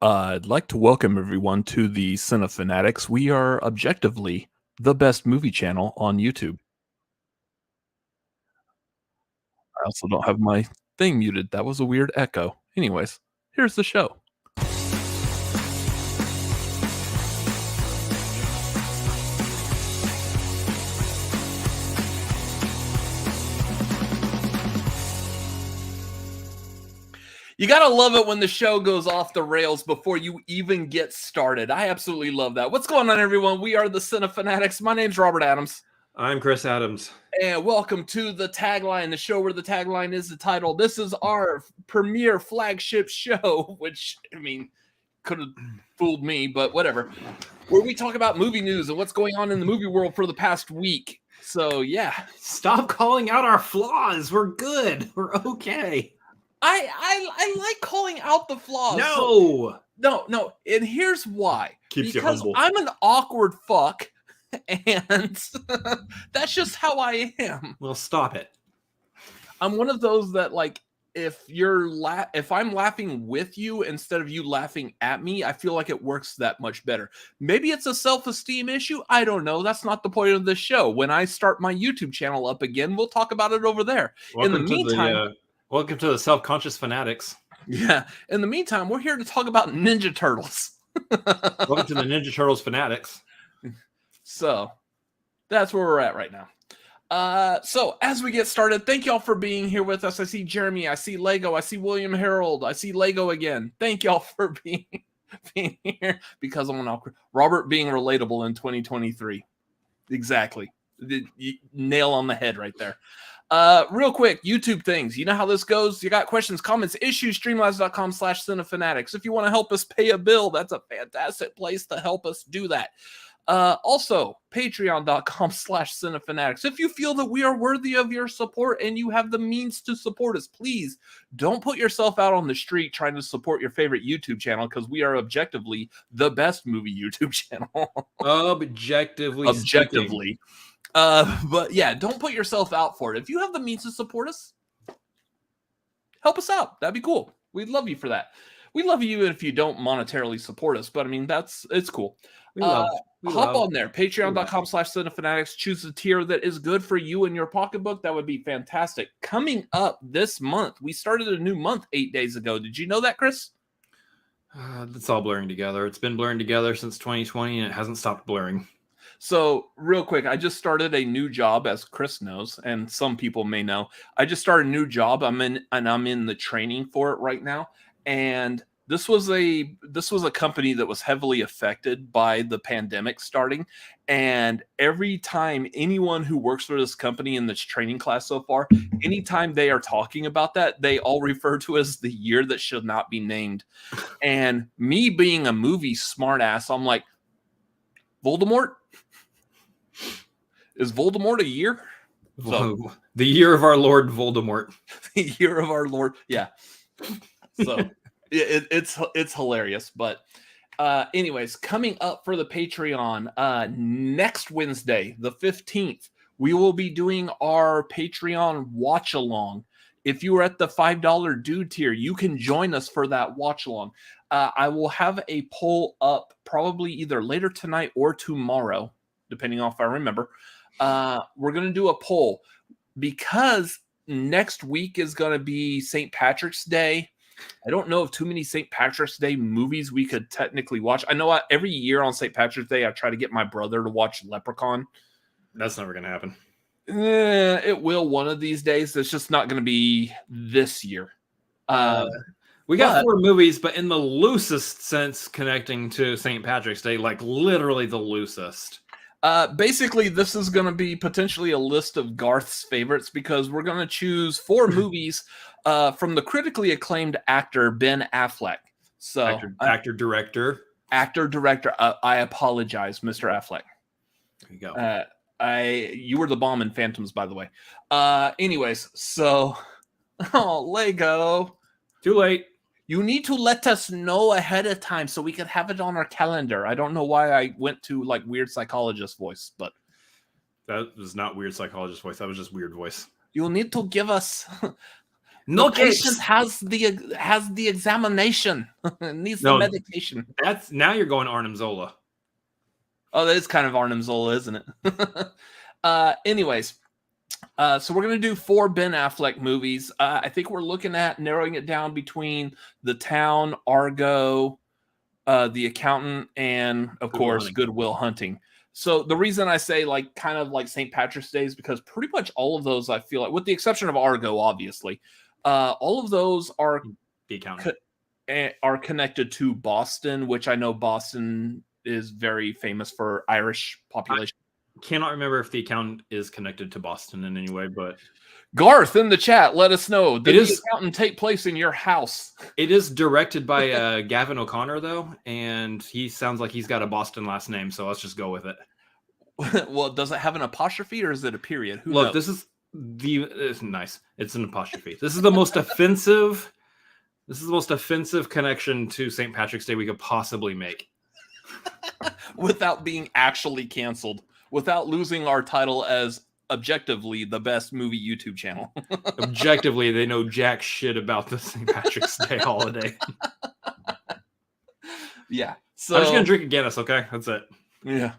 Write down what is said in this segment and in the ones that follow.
I'd like to welcome everyone to the Cinefanatics. We are objectively the best movie channel on YouTube. I also don't have my thing muted. That was a weird echo. Anyways, here's the show. You gotta love it when the show goes off the rails before you even get started. I absolutely love that. What's going on, everyone? We are the Cinefanatics. My name's Robert Adams. I'm Chris Adams. And welcome to the Tagline, the show where the tagline is the title. This is our premiere flagship show, which, I mean, could have fooled me, but whatever. Where we talk about movie news and what's going on in the movie world for the past week. So, yeah. Stop calling out our flaws. We're good. We're okay. I like calling out the flaws. No. No. And here's why. Keeps because you humble. I'm an awkward fuck, and that's just how I am. Well, stop it. I'm one of those that, like, if I'm laughing with you instead of you laughing at me, I feel like it works that much better. Maybe it's a self-esteem issue. I don't know. That's not the point of this show. When I start my YouTube channel up again, we'll talk about it over there. In the meantime, welcome to the Self-Conscious Fanatics. Yeah. In the meantime, we're here to talk about Ninja Turtles. Welcome to the Ninja Turtles Fanatics. So, that's where we're at right now. So, as we get started, thank y'all for being here with us. I see Jeremy, I see Lego, I see William Harold, I see Lego again. Thank y'all for being here because I'm an awkward. Robert being relatable in 2023. Exactly. Nail on the head right there. Real quick, YouTube things. You know how this goes. You got questions, comments, issues, streamlabs.com/cinefanatics. If you want to help us pay a bill, that's a fantastic place to help us do that. Also, patreon.com/cinefanatics. If you feel that we are worthy of your support and you have the means to support us, please don't put yourself out on the street trying to support your favorite YouTube channel because we are objectively the best movie YouTube channel. Objectively. But yeah, don't put yourself out for it. If you have the means to support us, help us out. That'd be cool. We'd love you for that. We love you if you don't monetarily support us, but I mean, it's cool. Hop on there, patreon.com/cinefanatics. Choose a tier that is good for you and your pocketbook. That would be fantastic. Coming up this month, we started a new month 8 days ago. Did you know that, Chris? It's all blurring together. It's been blurring together since 2020, and it hasn't stopped blurring. So real quick, I just started a new job, as Chris knows, and some people may know. I just started a new job. I'm in the training for it right now. And this was a company that was heavily affected by the pandemic starting. And every time anyone who works for this company in this training class so far, anytime they are talking about that, they all refer to as the year that should not be named. And me being a movie smartass, I'm like, Voldemort? Is Voldemort a year? So, the year of our Lord Voldemort. The year of our Lord. Yeah. So it's hilarious. But anyways, coming up for the Patreon next Wednesday, the 15th, we will be doing our Patreon watch along. If you are at the $5 dude tier, you can join us for that watch along. I will have a poll up probably either later tonight or tomorrow, depending on if I remember. We're going to do a poll because next week is going to be St. Patrick's Day. I don't know of too many St. Patrick's Day movies we could technically watch. I know every year on St. Patrick's Day, I try to get my brother to watch Leprechaun. That's never going to happen. It will one of these days. It's just not going to be this year. We got 4 movies, but in the loosest sense connecting to St. Patrick's Day, like literally the loosest. Basically, this is going to be potentially a list of Garth's favorites because we're going to choose 4 movies from the critically acclaimed actor Ben Affleck. So, actor-director. I apologize, Mr. Affleck. There you go. You were the bomb in Phantoms, by the way. Anyways, so Lego. Too late. You need to let us know ahead of time so we can have it on our calendar. I don't know why I went to like weird psychologist voice, but that was not weird psychologist voice. That was just weird voice. You'll need to give us No the patient has the examination. Needs the medication. That's now you're going Arnim Zola. Oh, that is kind of Arnim Zola, isn't it? Anyways, so we're gonna do 4 Ben Affleck movies. I think we're looking at narrowing it down between The Town, Argo, The Accountant, and of course Good Will Hunting. So the reason I say like kind of like St. Patrick's Day is because pretty much all of those I feel like, with the exception of Argo, obviously, all of those are The Accountant are connected to Boston, which I know Boston is very famous for Irish population. I cannot remember if The Accountant is connected to Boston in any way, but Garth in the chat, let us know. Did The Accountant take place in your house? It is directed by Gavin O'Connor, though, and he sounds like he's got a Boston last name, so let's just go with it. Well, does it have an apostrophe or is it a period? Who Look, knows? this is it's nice. It's an apostrophe. This is the most offensive. This is the most offensive connection to St. Patrick's Day we could possibly make, without being actually canceled, without losing our title as objectively the best movie YouTube channel. Objectively, they know jack shit about the St. Patrick's Day holiday. Yeah. So I'm just gonna drink a Guinness, okay? That's it. Yeah.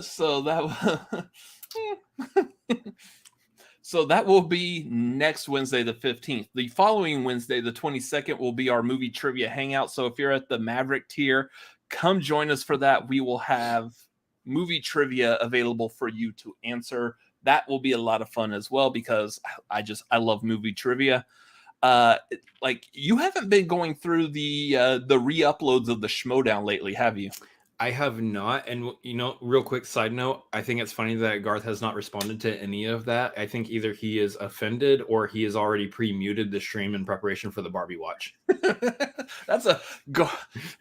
So that will be next Wednesday, the 15th. The following Wednesday, the 22nd, will be our movie trivia hangout. So if you're at the Maverick tier, come join us for that. We will have movie trivia available for you to answer. That will be a lot of fun as well because I love movie trivia. Like you haven't been going through the re-uploads of the Schmodown lately, have you? I have not. And, you know, real quick side note, I think it's funny that Garth has not responded to any of that. I think either he is offended or he has already pre-muted the stream in preparation for the Barbie watch.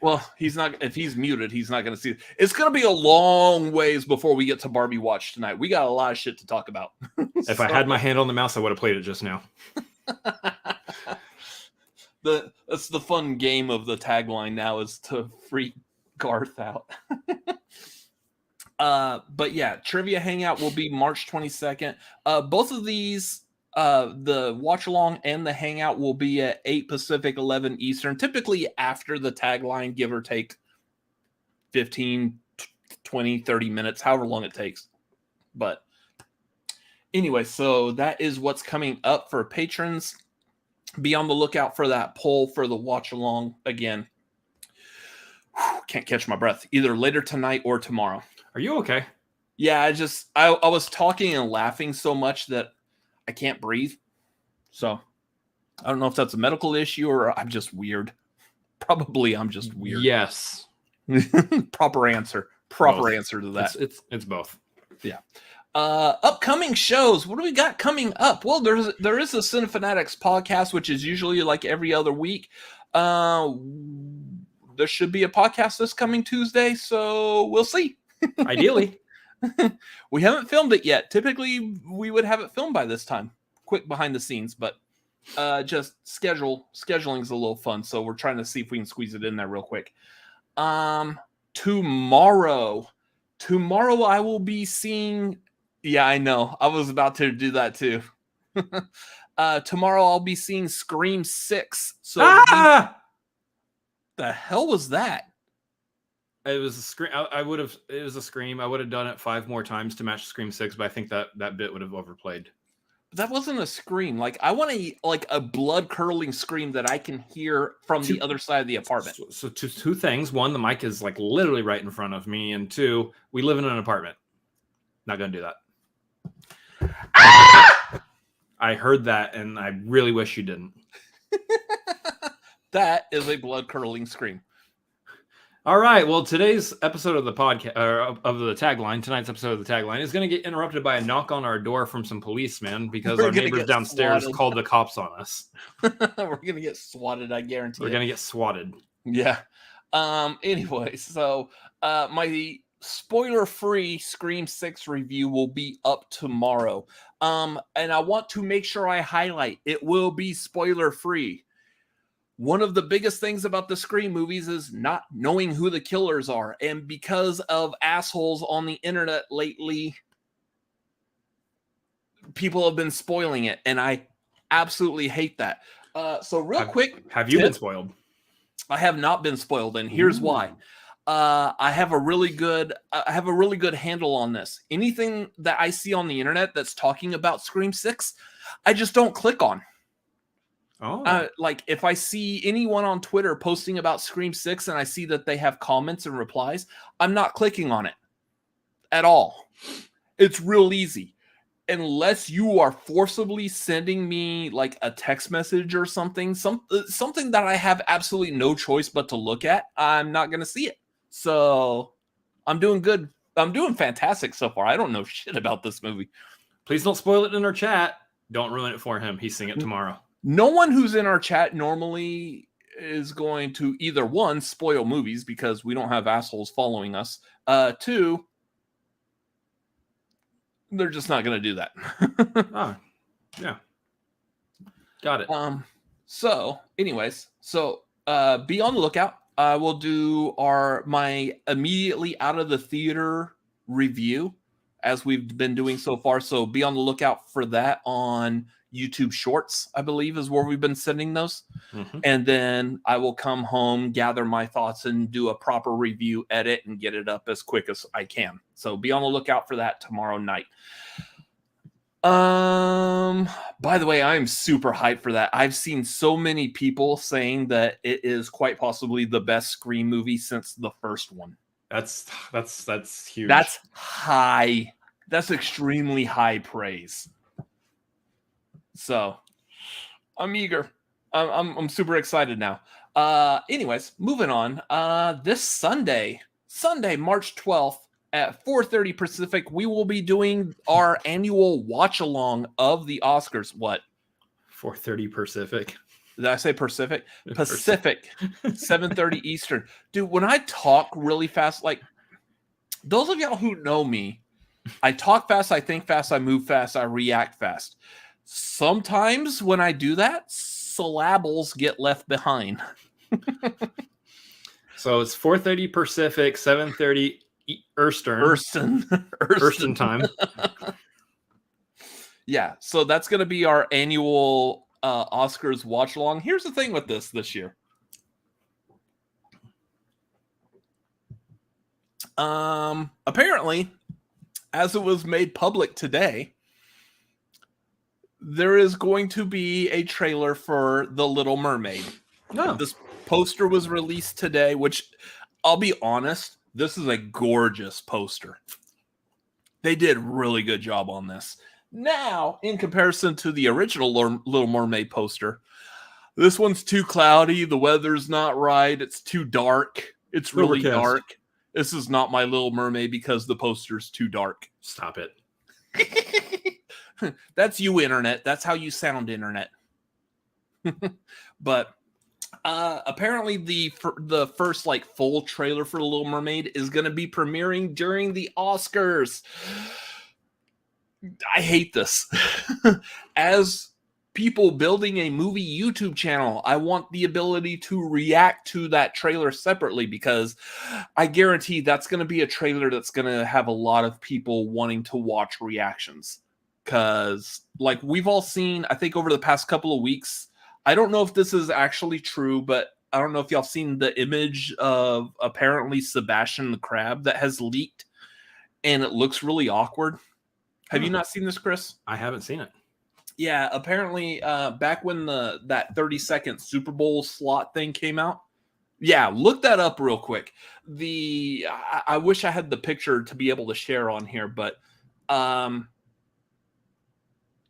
Well, he's not, if he's muted, he's not going to see it. It's going to be a long ways before we get to Barbie watch tonight. We got a lot of shit to talk about. If I had my hand on the mouse, I would have played it just now. That's the fun game of the tagline now, is to freak Garth out. But yeah, trivia hangout will be March 22nd. Both of these, the watch along and the hangout, will be at 8 Pacific, 11 Eastern, typically after the tagline, give or take 15, 20, 30 minutes, however long it takes. But anyway, so that is what's coming up for patrons. Be on the lookout for that poll for the watch along again. Can't catch my breath. Either later tonight or tomorrow. Are you okay? Yeah, I was talking and laughing so much that I can't breathe. So I don't know if that's a medical issue or I'm just weird. Probably I'm just weird. Yes. Proper answer. Proper answer to that. It's both. Yeah. Upcoming shows. What do we got coming up? Well, there is a Cinefanatics podcast, which is usually like every other week. There should be a podcast this coming Tuesday, so we'll see. Ideally. We haven't filmed it yet. Typically, we would have it filmed by this time. Quick behind the scenes, but just scheduling is a little fun, so we're trying to see if we can squeeze it in there real quick. Tomorrow I will be seeing... Yeah, I know. I was about to do that too. Tomorrow I'll be seeing Scream 6. So the hell was that? It was a Scream. It was a Scream. I would have done it 5 more times to match Scream 6, but I think that bit would have overplayed. But that wasn't a scream. Like, I want a blood curdling scream that I can hear from the other side of the apartment. So two things. One, the mic is like literally right in front of me, and 2, we live in an apartment. Not gonna do that. I heard that, and I really wish you didn't. That is a blood curdling scream. All right. Well, today's episode of the podcast, of the tagline, tonight's episode of the tagline, is going to get interrupted by a knock on our door from some policemen because our neighbors downstairs called the cops on us. We're going to get swatted, I guarantee. We're going to get swatted. Yeah. Anyway, so my spoiler-free Scream 6 review will be up tomorrow. And I want to make sure I highlight it will be spoiler-free. One of the biggest things about the Scream movies is not knowing who the killers are. And because of assholes on the internet lately, people have been spoiling it. And I absolutely hate that. So real quick, have you been spoiled? I have not been spoiled, and here's why. I have a really good handle on this. Anything that I see on the internet that's talking about Scream 6, I just don't click on. Like if I see anyone on Twitter posting about Scream 6 and I see that they have comments and replies, I'm not clicking on it at all. It's real easy. Unless you are forcibly sending me like a text message or something that I have absolutely no choice but to look at, I'm not going to see it. So I'm doing good. I'm doing fantastic so far. I don't know shit about this movie. Please don't spoil it in our chat. Don't ruin it for him. He's seeing it tomorrow. No one who's in our chat normally is going to either one, spoil movies because we don't have assholes following us. Two, they're just not going to do that. Yeah. Got it. So anyways, be on the lookout. I will do my immediately out of the theater review as we've been doing so far. So be on the lookout for that on YouTube Shorts, I believe is where we've been sending those. Mm-hmm. And then I will come home, gather my thoughts, and do a proper review, edit, and get it up as quick as I can. So be on the lookout for that tomorrow night. By the way, I'm super hyped for that. I've seen so many people saying that it is quite possibly the best Scream movie since the first one. That's huge. That's high. That's extremely high praise. So I'm eager. I'm super excited now. Anyways, moving on. This Sunday, March 12th at 4:30 Pacific, we will be doing our annual watch along of the Oscars. What? 4:30 Pacific. Did I say Pacific? Pacific. 7:30 Eastern. Dude, when I talk really fast, like those of y'all who know me, I talk fast, I think fast, I move fast, I react fast. Sometimes when I do that, syllables get left behind. So it's 4:30 Pacific, 7:30 Eastern time. Yeah, so that's going to be our annual Oscars watch along. Here's the thing with this year. Apparently, as it was made public today, there is going to be a trailer for The Little Mermaid. Oh. This poster was released today, which I'll be honest, this is a gorgeous poster. They did a really good job on this. Now, in comparison to the original Little Mermaid poster, this one's too cloudy. The weather's not right. It's too dark. It's really dark. This is not my Little Mermaid because the poster's too dark. Stop it. That's you, internet. That's how you sound, internet. But apparently the first like full trailer for The Little Mermaid is going to be premiering during the Oscars. I hate this. As people building a movie YouTube channel, I want the ability to react to that trailer separately because I guarantee that's going to be a trailer that's going to have a lot of people wanting to watch reactions. Because like we've all seen, I think over the past couple of weeks, I don't know if this is actually true, but I don't know if y'all seen the image of apparently Sebastian the Crab that has leaked and it looks really awkward. Have you not seen this, Chris? I haven't seen it. Yeah, apparently back when that 30-second Super Bowl slot thing came out. Yeah, look that up real quick. I wish I had the picture to be able to share on here, but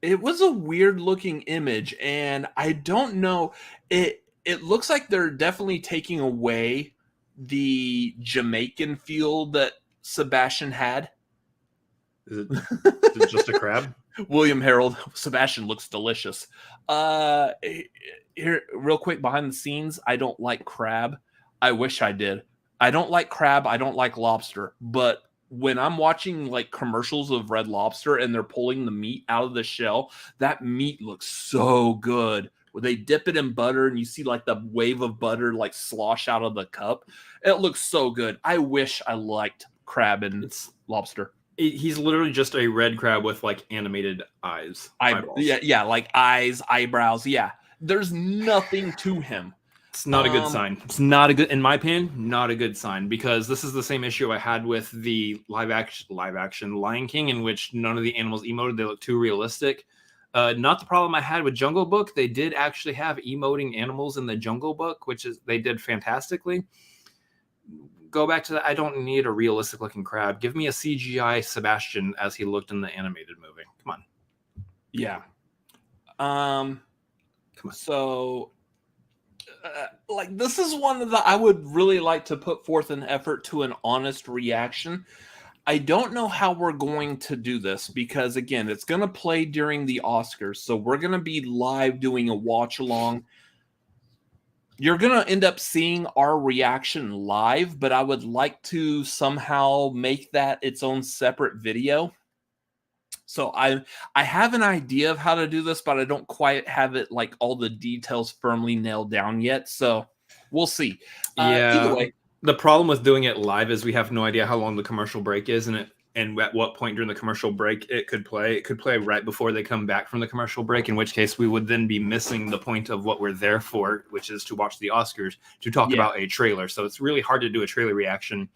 it was a weird looking image, and I don't know. It looks like they're definitely taking away the Jamaican feel that Sebastian had. Is it just a crab? William Harold, Sebastian looks delicious. Here, real quick, behind the scenes, I don't like crab. I wish I did. I don't like crab. I don't like lobster. But when I'm watching like commercials of Red Lobster and they're pulling the meat out of the shell, that meat looks so good. When they dip it in butter and you see like the wave of butter like slosh out of the cup, it looks so good. I wish I liked crab and lobster. He's literally just a red crab with like animated eyeballs. Yeah, like eyes, eyebrows. Yeah, there's nothing to him. It's not a good sign. It's not a good, in my opinion, not a good sign, because this is the same issue I had with the live action Lion King, in which none of the animals emoted. They look too realistic. Not the problem I had with Jungle Book. They did actually have emoting animals in the Jungle Book, which is they did fantastically. Go back to that. I don't need a realistic looking crab. Give me a CGI Sebastian as he looked in the animated movie. Come on. Yeah. Come on. So, like, this is one that I would really like to put forth an effort to an honest reaction. I don't know how we're going to do this because, again, it's going to play during the Oscars. So we're going to be live doing a watch along. You're going to end up seeing our reaction live, but I would like to somehow make that its own separate video. So I have an idea of how to do this, but I don't quite have it like all the details firmly nailed down yet. So we'll see. Either way. The problem with doing it live is we have no idea how long the commercial break is, and at what point during the commercial break it could play. It could play right before they come back from the commercial break, in which case we would then be missing the point of what we're there for, which is to watch the Oscars, to talk about a trailer. So it's really hard to do a trailer reaction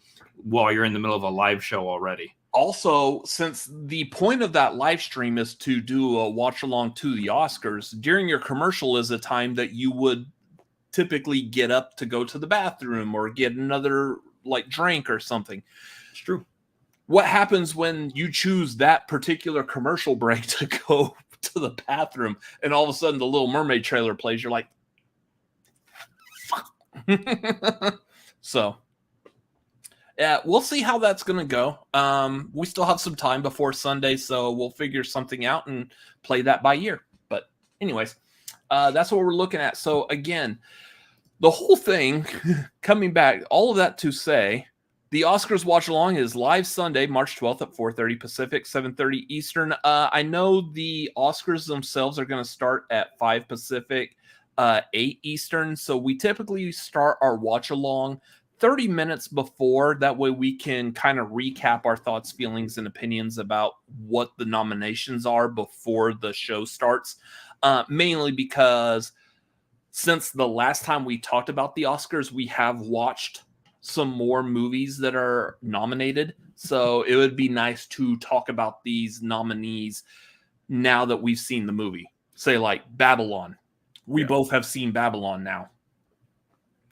while you're in the middle of a live show already. Also, since the point of that live stream is to do a watch along to the Oscars, during your commercial is a time that you would typically get up to go to the bathroom or get another like drink or something. It's true. What happens when you choose that particular commercial break to go to the bathroom and all of a sudden the Little Mermaid trailer plays? You're like, fuck. So, yeah, we'll see how that's going to go. We still have some time before Sunday, so we'll figure something out and play that by ear. But anyways, that's what we're looking at. So again, the whole thing, coming back, all of that to say, the Oscars watch along is live Sunday, March 12th at 4:30 Pacific, 7:30 Eastern. I know the Oscars themselves are going to start at 5 Pacific, 8 Eastern. So we typically start our watch along 30 minutes before. That way we can kind of recap our thoughts, feelings, and opinions about what the nominations are before the show starts. Mainly because since the last time we talked about the Oscars, we have watched some more movies that are nominated. So it would be nice to talk about these nominees now that we've seen the movie. Say like Babylon. We both have seen Babylon now.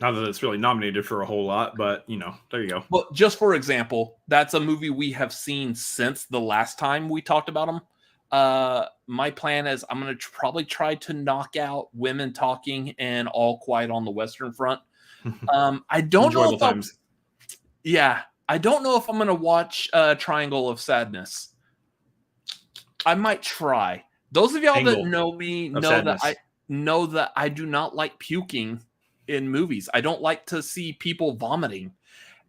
Not that it's really nominated for a whole lot, but, there you go. Well, just for example, that's a movie we have seen since the last time we talked about them. My plan is I'm going to probably try to knock out Women Talking and All Quiet on the Western Front. I don't know if I don't know if I'm going to watch Triangle of Sadness. I might try. Those of y'all that know me know that I do not like puking in movies. I don't like to see people vomiting.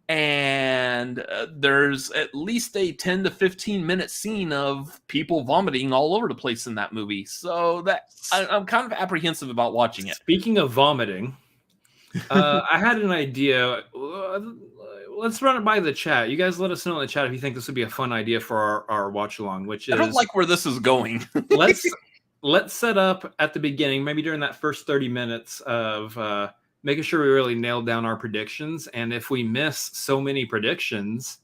And there's at least a 10 to 15 minute scene of people vomiting all over the place in that movie. So that I'm kind of apprehensive about watching it. Speaking of vomiting, I had an idea. Let's run it by the chat. You guys let us know in the chat if you think this would be a fun idea for our watch along, which is, I don't like where this is going. let's set up at the beginning, maybe during that first 30 minutes of making sure we really nailed down our predictions. And if we miss so many predictions,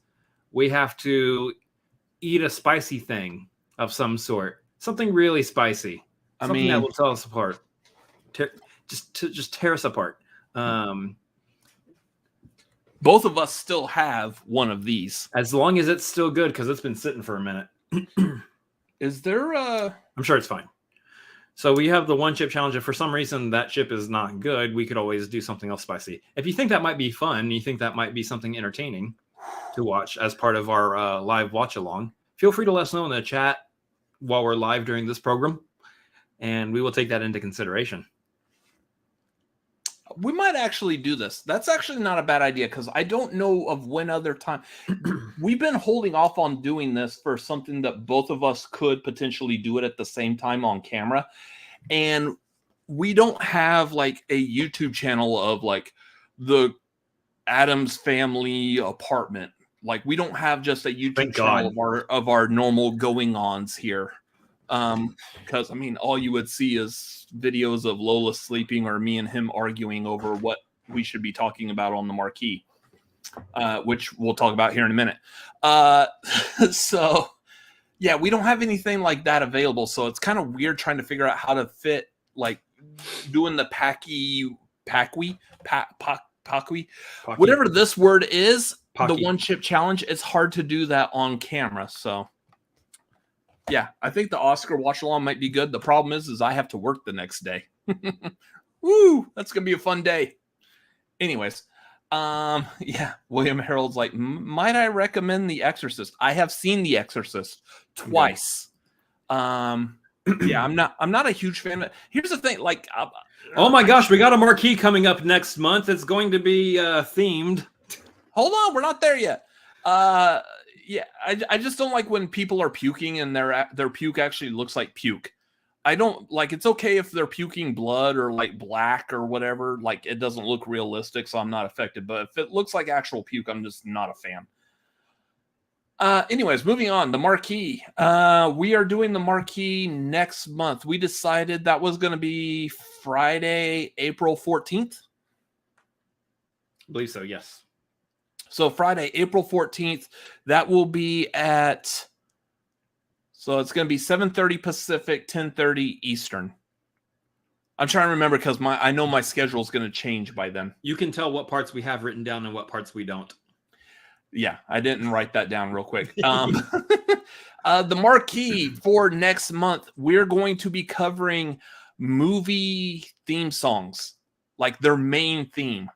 we have to eat a spicy thing of some sort. Something really spicy. Something that will tell us apart. Just tear us apart. Both of us still have one of these. As long as it's still good, because it's been sitting for a minute. Is there a... I'm sure it's fine. So we have the one chip challenge. If for some reason that chip is not good, we could always do something else spicy. If you think that might be fun, you think that might be something entertaining to watch as part of our live watch along, feel free to let us know in the chat while we're live during this program, and we will take that into consideration. We might actually do this. That's actually not a bad idea because I don't know of when other time. We've been holding off on doing this for something that both of us could potentially do it at the same time on camera. And we don't have like a YouTube channel of like the Addams Family apartment. Like we don't have just a YouTube Thank channel God. of our normal going-ons here. Because I mean, all you would see is videos of Lola sleeping or me and him arguing over what we should be talking about on the marquee, which we'll talk about here in a minute. So yeah, we don't have anything like that available. So it's kind of weird trying to figure out how to fit like doing the Paqui, whatever this word is, the one chip challenge. It's hard to do that on camera. So yeah, I think the Oscar watch along might be good. The problem is I have to work the next day. Woo, that's gonna be a fun day. Anyways, yeah, William Harold's like, might I recommend The Exorcist? I have seen The Exorcist twice. Yeah, I'm not a huge fan. Here's the thing, like, oh my gosh, we got a marquee coming up next month. It's going to be themed. Hold on, we're not there yet. Yeah, I just don't like when people are puking and their puke actually looks like puke. I don't like. It's okay if they're puking blood or like black or whatever. Like it doesn't look realistic, so I'm not affected. But if it looks like actual puke, I'm just not a fan. Anyways, moving on. The marquee. We are doing the marquee next month. We decided that was going to be Friday, April 14th. I believe so. Yes. So Friday, April 14th. That will be at. So it's going to be 7:30 Pacific, 10:30 Eastern. I'm trying to remember because I know my schedule is going to change by then. You can tell what parts we have written down and what parts we don't. Yeah, I didn't write that down real quick. The marquee for next month, we're going to be covering movie theme songs, like their main theme.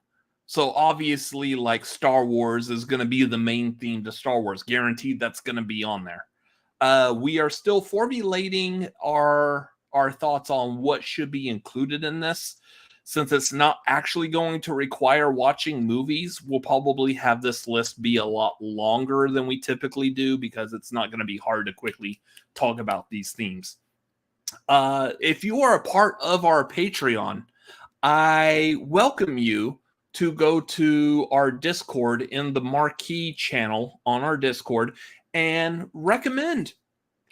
So obviously, like Star Wars is going to be the main theme to Star Wars. Guaranteed that's going to be on there. We are still formulating our thoughts on what should be included in this. Since it's not actually going to require watching movies, we'll probably have this list be a lot longer than we typically do because it's not going to be hard to quickly talk about these themes. If you are a part of our Patreon, I welcome you to go to our Discord in the Marquee channel on our Discord and recommend.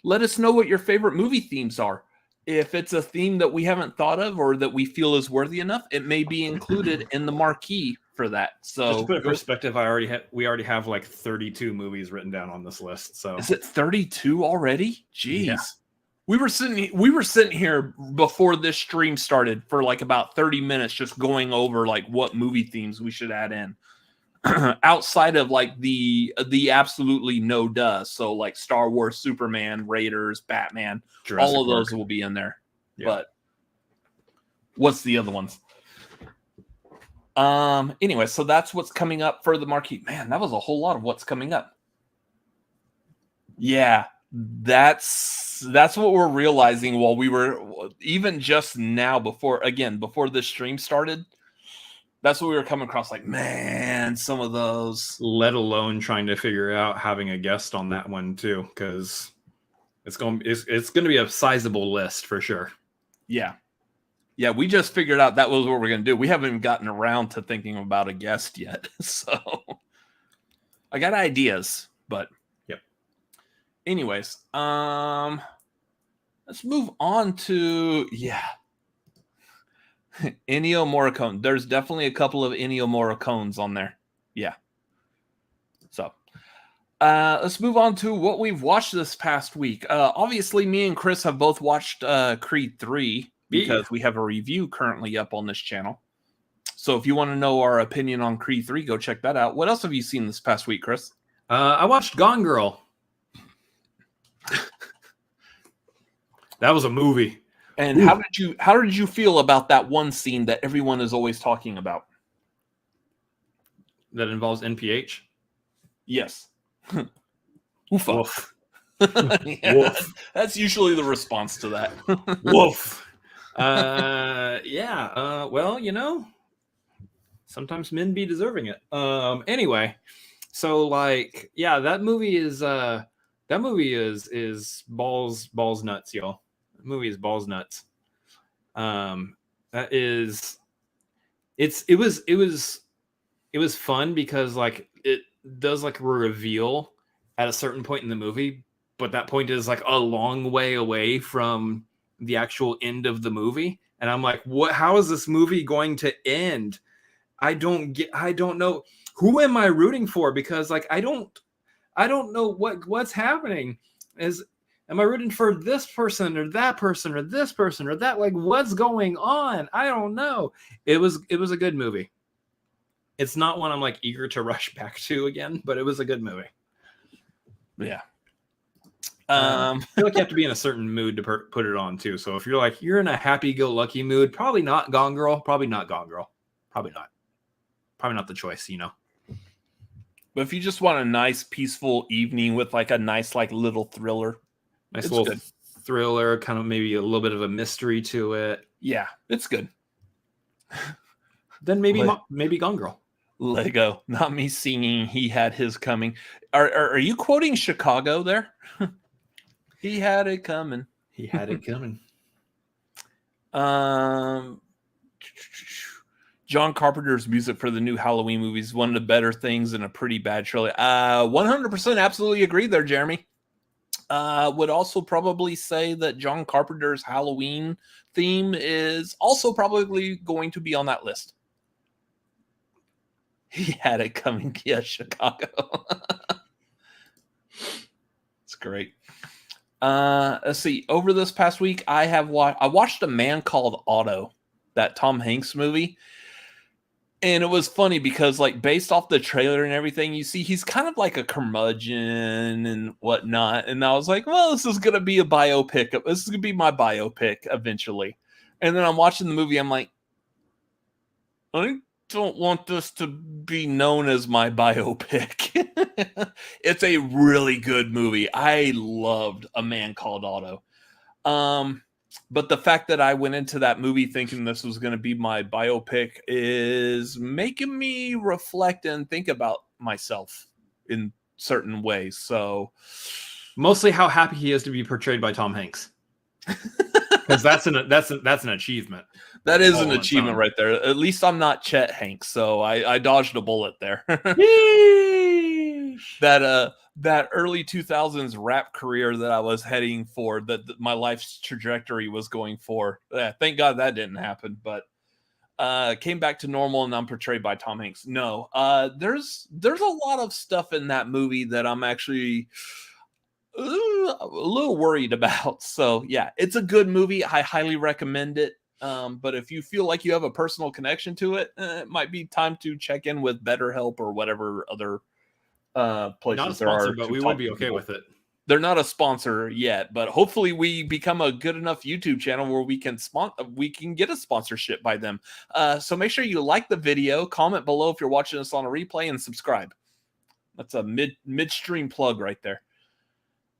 Let us know what your favorite movie themes are. If it's a theme that we haven't thought of or that we feel is worthy enough, it may be included in the marquee for that. So just to put in perspective, we already have like 32 movies written down on this list. So is it 32 already? Jeez. Yeah. We were sitting here before this stream started for like about 30 minutes just going over like what movie themes we should add in. Outside of like the absolutely no duh, so like Star Wars, Superman, Raiders, Batman, Jurassic all of those will be in there. Yeah. But what's the other ones? Anyway, so that's what's coming up for the marquee. Man, that was a whole lot of what's coming up. Yeah, that's what we're realizing while we were even just now before this stream started. That's what we were coming across. Like, man, some of those. Let alone trying to figure out having a guest on that one too, because it's going to be a sizable list for sure. Yeah, we just figured out that was what we're going to do. We haven't even gotten around to thinking about a guest yet, so I got ideas, but yep. Anyways, let's move on to Ennio Morricone. There's definitely a couple of Ennio Morricones on there. Yeah. So let's move on to what we've watched this past week. Obviously, me and Chris have both watched Creed 3 because we have a review currently up on this channel. So if you want to know our opinion on Creed 3, go check that out. What else have you seen this past week, Chris? I watched Gone Girl. That was a movie. And how did you feel about that one scene that everyone is always talking about? That involves NPH? Yes. Oofa. Woof. Yeah, woof. That's usually the response to that. Woof. Yeah. Well, you know, sometimes men be deserving it. Anyway, so like, yeah, that movie is balls nuts, y'all. The movie is balls nuts. It was fun because like does like a reveal at a certain point in the movie, but that point is like a long way away from the actual end of the movie. And I'm like, what? How is this movie going to end? I don't know. Who am I rooting for? Because like I don't know what's happening. Am I rooting for this person or that person or this person or that? Like, what's going on? I don't know. It was a good movie. It's not one I'm like eager to rush back to again, but it was a good movie. Yeah. I feel like you have to be in a certain mood to put it on too. So if you're in a happy-go-lucky mood, probably not Gone Girl. Probably not Gone Girl. Probably not the choice, you know. But if you just want a nice, peaceful evening with like a nice, like little thriller, thriller, kind of maybe a little bit of a mystery to it. Yeah, it's good. Then maybe Gone Girl. Lego, not me singing. He had his coming. Are you quoting Chicago there? He had it coming. He had it coming. John Carpenter's music for the new Halloween movie is one of the better things in a pretty bad trilogy. 100% absolutely agree there, Jeremy. Would also probably say that John Carpenter's Halloween theme is also probably going to be on that list. He had it coming. Yeah, Chicago. It's great. Let's see. Over this past week, I watched A Man Called Otto, that Tom Hanks movie. And it was funny because, like, based off the trailer and everything, you see he's kind of like a curmudgeon and whatnot. And I was like, well, this is going to be a biopic. This is going to be my biopic eventually. And then I'm watching the movie. I'm like, I don't want this to be known as my biopic. It's a really good movie. I loved A Man Called Otto. But the fact that I went into that movie thinking this was going to be my biopic is making me reflect and think about myself in certain ways. So mostly how happy he is to be portrayed by Tom Hanks. Because that's an achievement. That is an achievement right there. At least I'm not Chet Hanks, so I dodged a bullet there. That early 2000s rap career that I was heading for, that my life's trajectory was going for. Thank God that didn't happen, but came back to normal and I'm portrayed by Tom Hanks. No, there's a lot of stuff in that movie that I'm actually a little worried about. So yeah, it's a good movie. I highly recommend it. But if you feel like you have a personal connection to it, it might be time to check in with BetterHelp or whatever other places not a sponsor, but we would be okay with it. They're not a sponsor yet, but hopefully we become a good enough YouTube channel where we can get a sponsorship by them. So make sure you like the video, comment below if you're watching us on a replay, and subscribe. That's a midstream plug right there.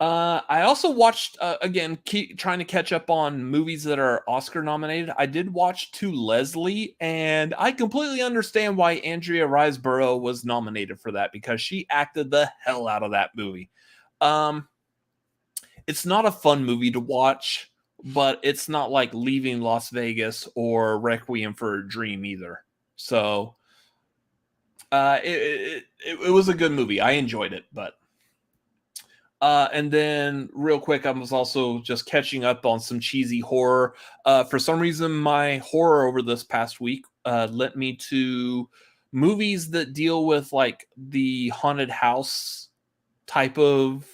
I also watched, again, trying to catch up on movies that are Oscar nominated. I did watch To Leslie, and I completely understand why Andrea Riseborough was nominated for that, because she acted the hell out of that movie. It's not a fun movie to watch, but it's not like Leaving Las Vegas or Requiem for a Dream either. So it was a good movie. I enjoyed it, but and then real quick, I was also just catching up on some cheesy horror. For some reason, my horror over this past week led me to movies that deal with like the haunted house type of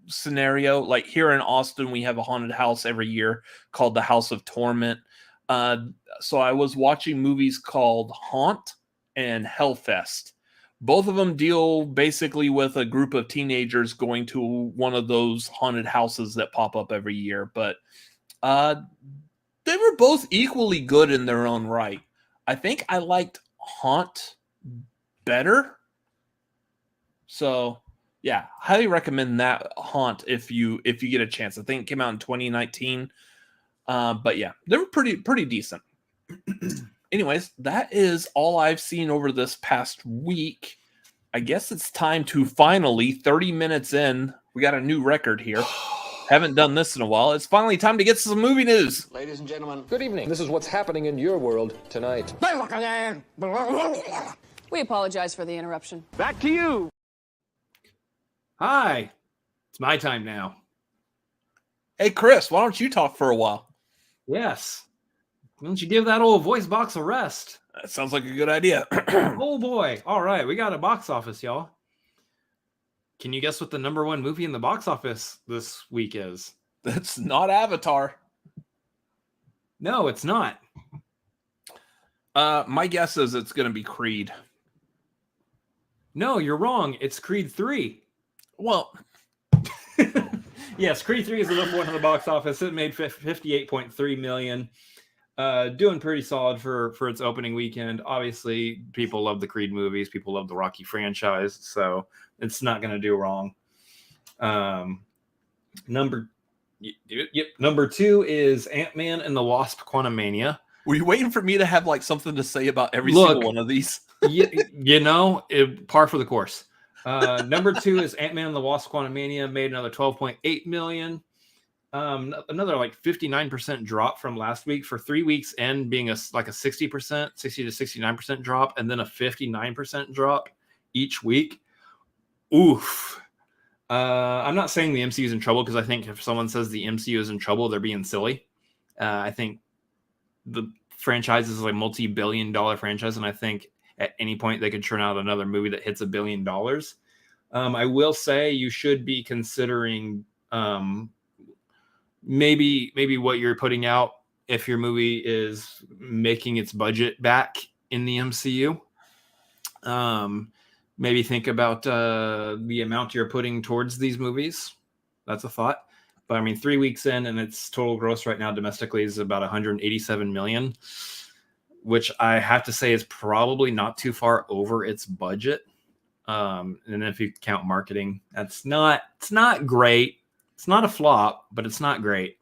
scenario. Like here in Austin, we have a haunted house every year called the House of Torment. So I was watching movies called Haunt and Hellfest. Both of them deal basically with a group of teenagers going to one of those haunted houses that pop up every year. But they were both equally good in their own right. I think I liked Haunt better. So, yeah, highly recommend that Haunt if you get a chance. I think it came out in 2019. But yeah, they were pretty decent. Anyways, that is all I've seen over this past week. I guess it's time to finally, 30 minutes in, we got a new record here. Haven't done this in a while. It's finally time to get some movie news. Ladies and gentlemen, good evening. This is what's happening in your world tonight. We apologize for the interruption. Back to you. Hi. It's my time now. Hey, Chris, why don't you talk for a while? Yes. Why don't you give that old voice box a rest? That sounds like a good idea. Oh, boy. All right. We got a box office, y'all. Can you guess what the number one movie in the box office this week is? That's not Avatar. No, it's not. My guess is it's going to be Creed. No, you're wrong. It's Creed 3. Well, yes, Creed 3 is the number one in the box office. It made $58.3 million. Doing pretty solid for its opening weekend. Obviously, people love the Creed movies. People love the Rocky franchise, so it's not going to do wrong. Number two is Ant-Man and the Wasp: Quantumania. Were you waiting for me to have like something to say about every single one of these? Par for the course. Number two is Ant-Man and the Wasp: Quantumania, made another $12.8 million. Another like 59% drop from last week for 3 weeks, and being a 60 to 69% drop, and then a 59% drop each week. Oof. I'm not saying the MCU is in trouble, because I think if someone says the MCU is in trouble, they're being silly. I think the franchise is a multi-billion-dollar franchise, and I think at any point they could churn out another movie that hits $1 billion. I will say you should be considering maybe what you're putting out if your movie is making its budget back in the MCU. Maybe think about the amount you're putting towards these movies. That's a thought. But I mean, 3 weeks in, and its total gross right now domestically is about $187 million, which I have to say is probably not too far over its budget. And if you count marketing, it's not great. It's not a flop, but it's not great.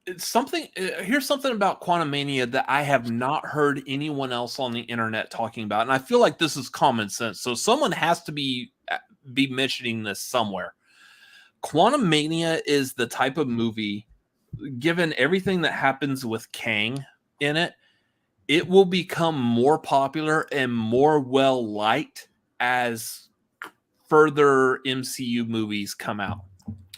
It's something. Here's something about Quantumania that I have not heard anyone else on the internet talking about, and I feel like this is common sense. So someone has to be mentioning this somewhere. Quantumania is the type of movie, given everything that happens with Kang in it, it will become more popular and more well liked as further MCU movies come out.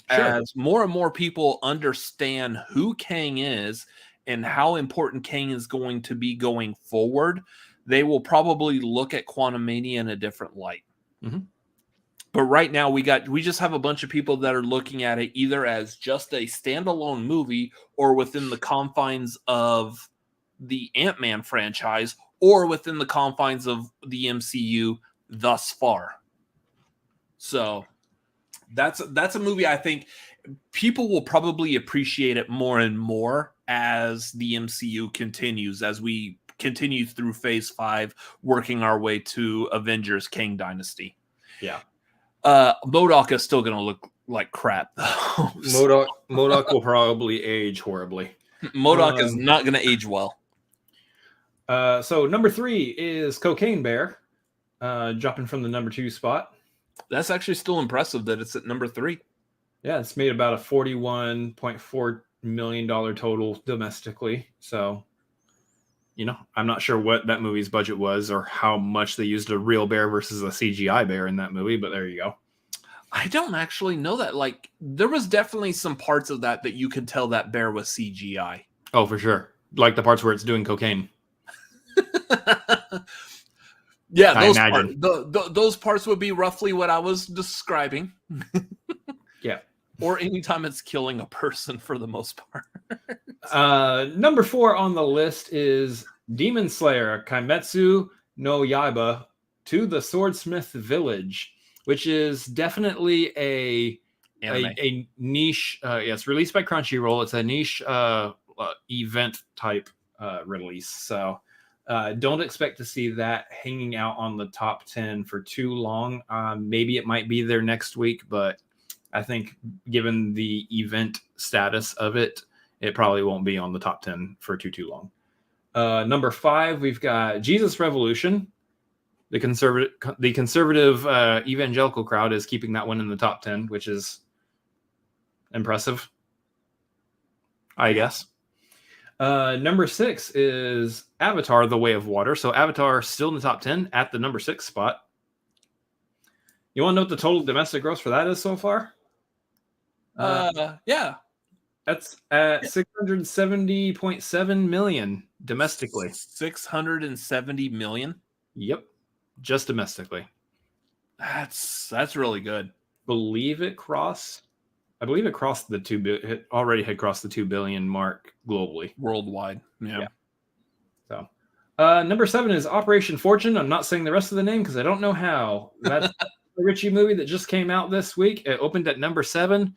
Sure. As more and more people understand who Kang is and how important Kang is going to be going forward, they will probably look at Quantumania in a different light. Mm-hmm. But right now we just have a bunch of people that are looking at it either as just a standalone movie or within the confines of the Ant-Man franchise or within the confines of the MCU thus far. So that's a movie I think people will probably appreciate it more and more as the MCU continues, as we continue through Phase 5, working our way to Avengers Kang Dynasty. Yeah. MODOK is still going to look like crap, though. MODOK will probably age horribly. MODOK is not going to age well. So number 3 is Cocaine Bear, dropping from the number 2 spot. That's actually still impressive that it's at number 3. Yeah, it's made about a $41.4 million total domestically. So, I'm not sure what that movie's budget was or how much they used a real bear versus a CGI bear in that movie, but there you go. I don't actually know that. Like, there was definitely some parts of that you could tell that bear was CGI. Oh, for sure. Like the parts where it's doing cocaine. Yeah, those parts would be roughly what I was describing. Yeah. Or anytime it's killing a person for the most part. Number 4 on the list is Demon Slayer Kimetsu no Yaiba to the Swordsmith Village, which is definitely a niche. It's released by Crunchyroll. It's a niche event type release. So don't expect to see that hanging out on the top 10 for too long. Maybe it might be there next week, but I think given the event status of it, it probably won't be on the top 10 for too long. Number 5, we've got Jesus Revolution. The conservative evangelical crowd is keeping that one in the top 10, which is impressive, I guess. Number 6 is Avatar: The Way of Water. So Avatar still in the top 10 at the number 6 spot. You want to know what the total domestic gross for that is so far? Yeah. That's at 670.7 million domestically. 670 million? Yep. Just domestically. That's really good. I believe it crossed the 2 billion. It already had crossed the 2 billion mark globally. Worldwide. Yeah. So, number 7 is Operation Fortune. I'm not saying the rest of the name because I don't know how. That's a Ritchie movie that just came out this week. It opened at number 7.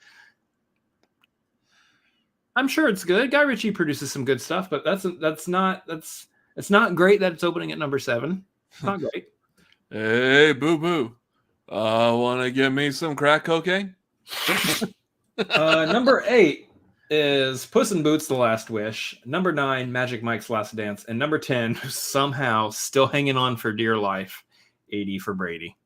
I'm sure it's good. Guy Ritchie produces some good stuff, but it's not great that it's opening at number 7. It's not great. Hey, boo boo. Want to give me some crack cocaine? Number 8 is Puss in Boots: The Last Wish. Number 9, Magic Mike's Last Dance. And number 10, somehow still hanging on for dear life, 80 for Brady.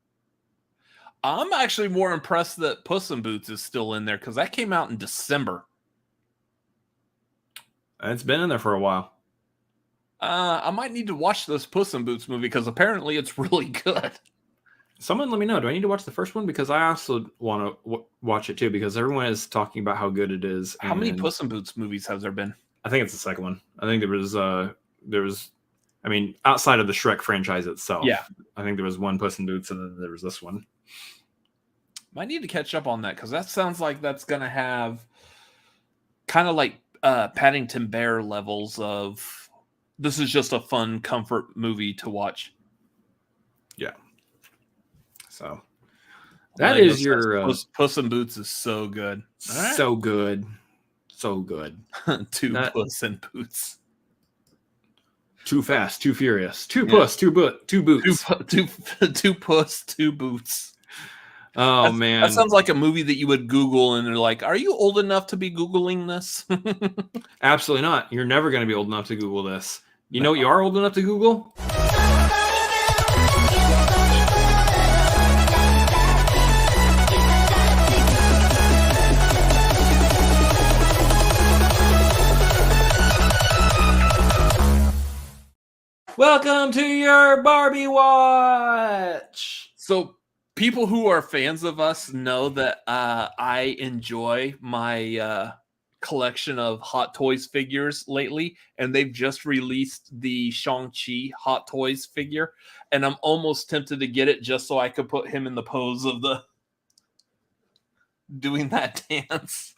I'm actually more impressed that Puss in Boots is still in there because that came out in December. It's been in there for a while. I might need to watch this Puss in Boots movie because apparently it's really good. Someone let me know. Do I need to watch the first one? Because I also want to watch it too because everyone is talking about how good it is. How many Puss in Boots movies has there been? I think it's the second one. I think there was outside of the Shrek franchise itself. Yeah. I think there was one Puss in Boots and then there was this one. Might need to catch up on that because that sounds like that's going to have kind of like Paddington Bear levels of this is just a fun comfort movie to watch. Yeah. So that is your Puss in Boots is so good. Right. So good. So good. Puss in Boots. Too fast, too furious. Two puss, two boots. Two puss, two boots. Oh, man. That sounds like a movie that you would Google and they're like, are you old enough to be Googling this? Absolutely not. You're never going to be old enough to Google this. You know what you are old enough to Google? Welcome to your Barbie watch. So people who are fans of us know that I enjoy my collection of Hot Toys figures lately, and they've just released the Shang-Chi Hot Toys figure, and I'm almost tempted to get it just so I could put him in the pose of the doing that dance.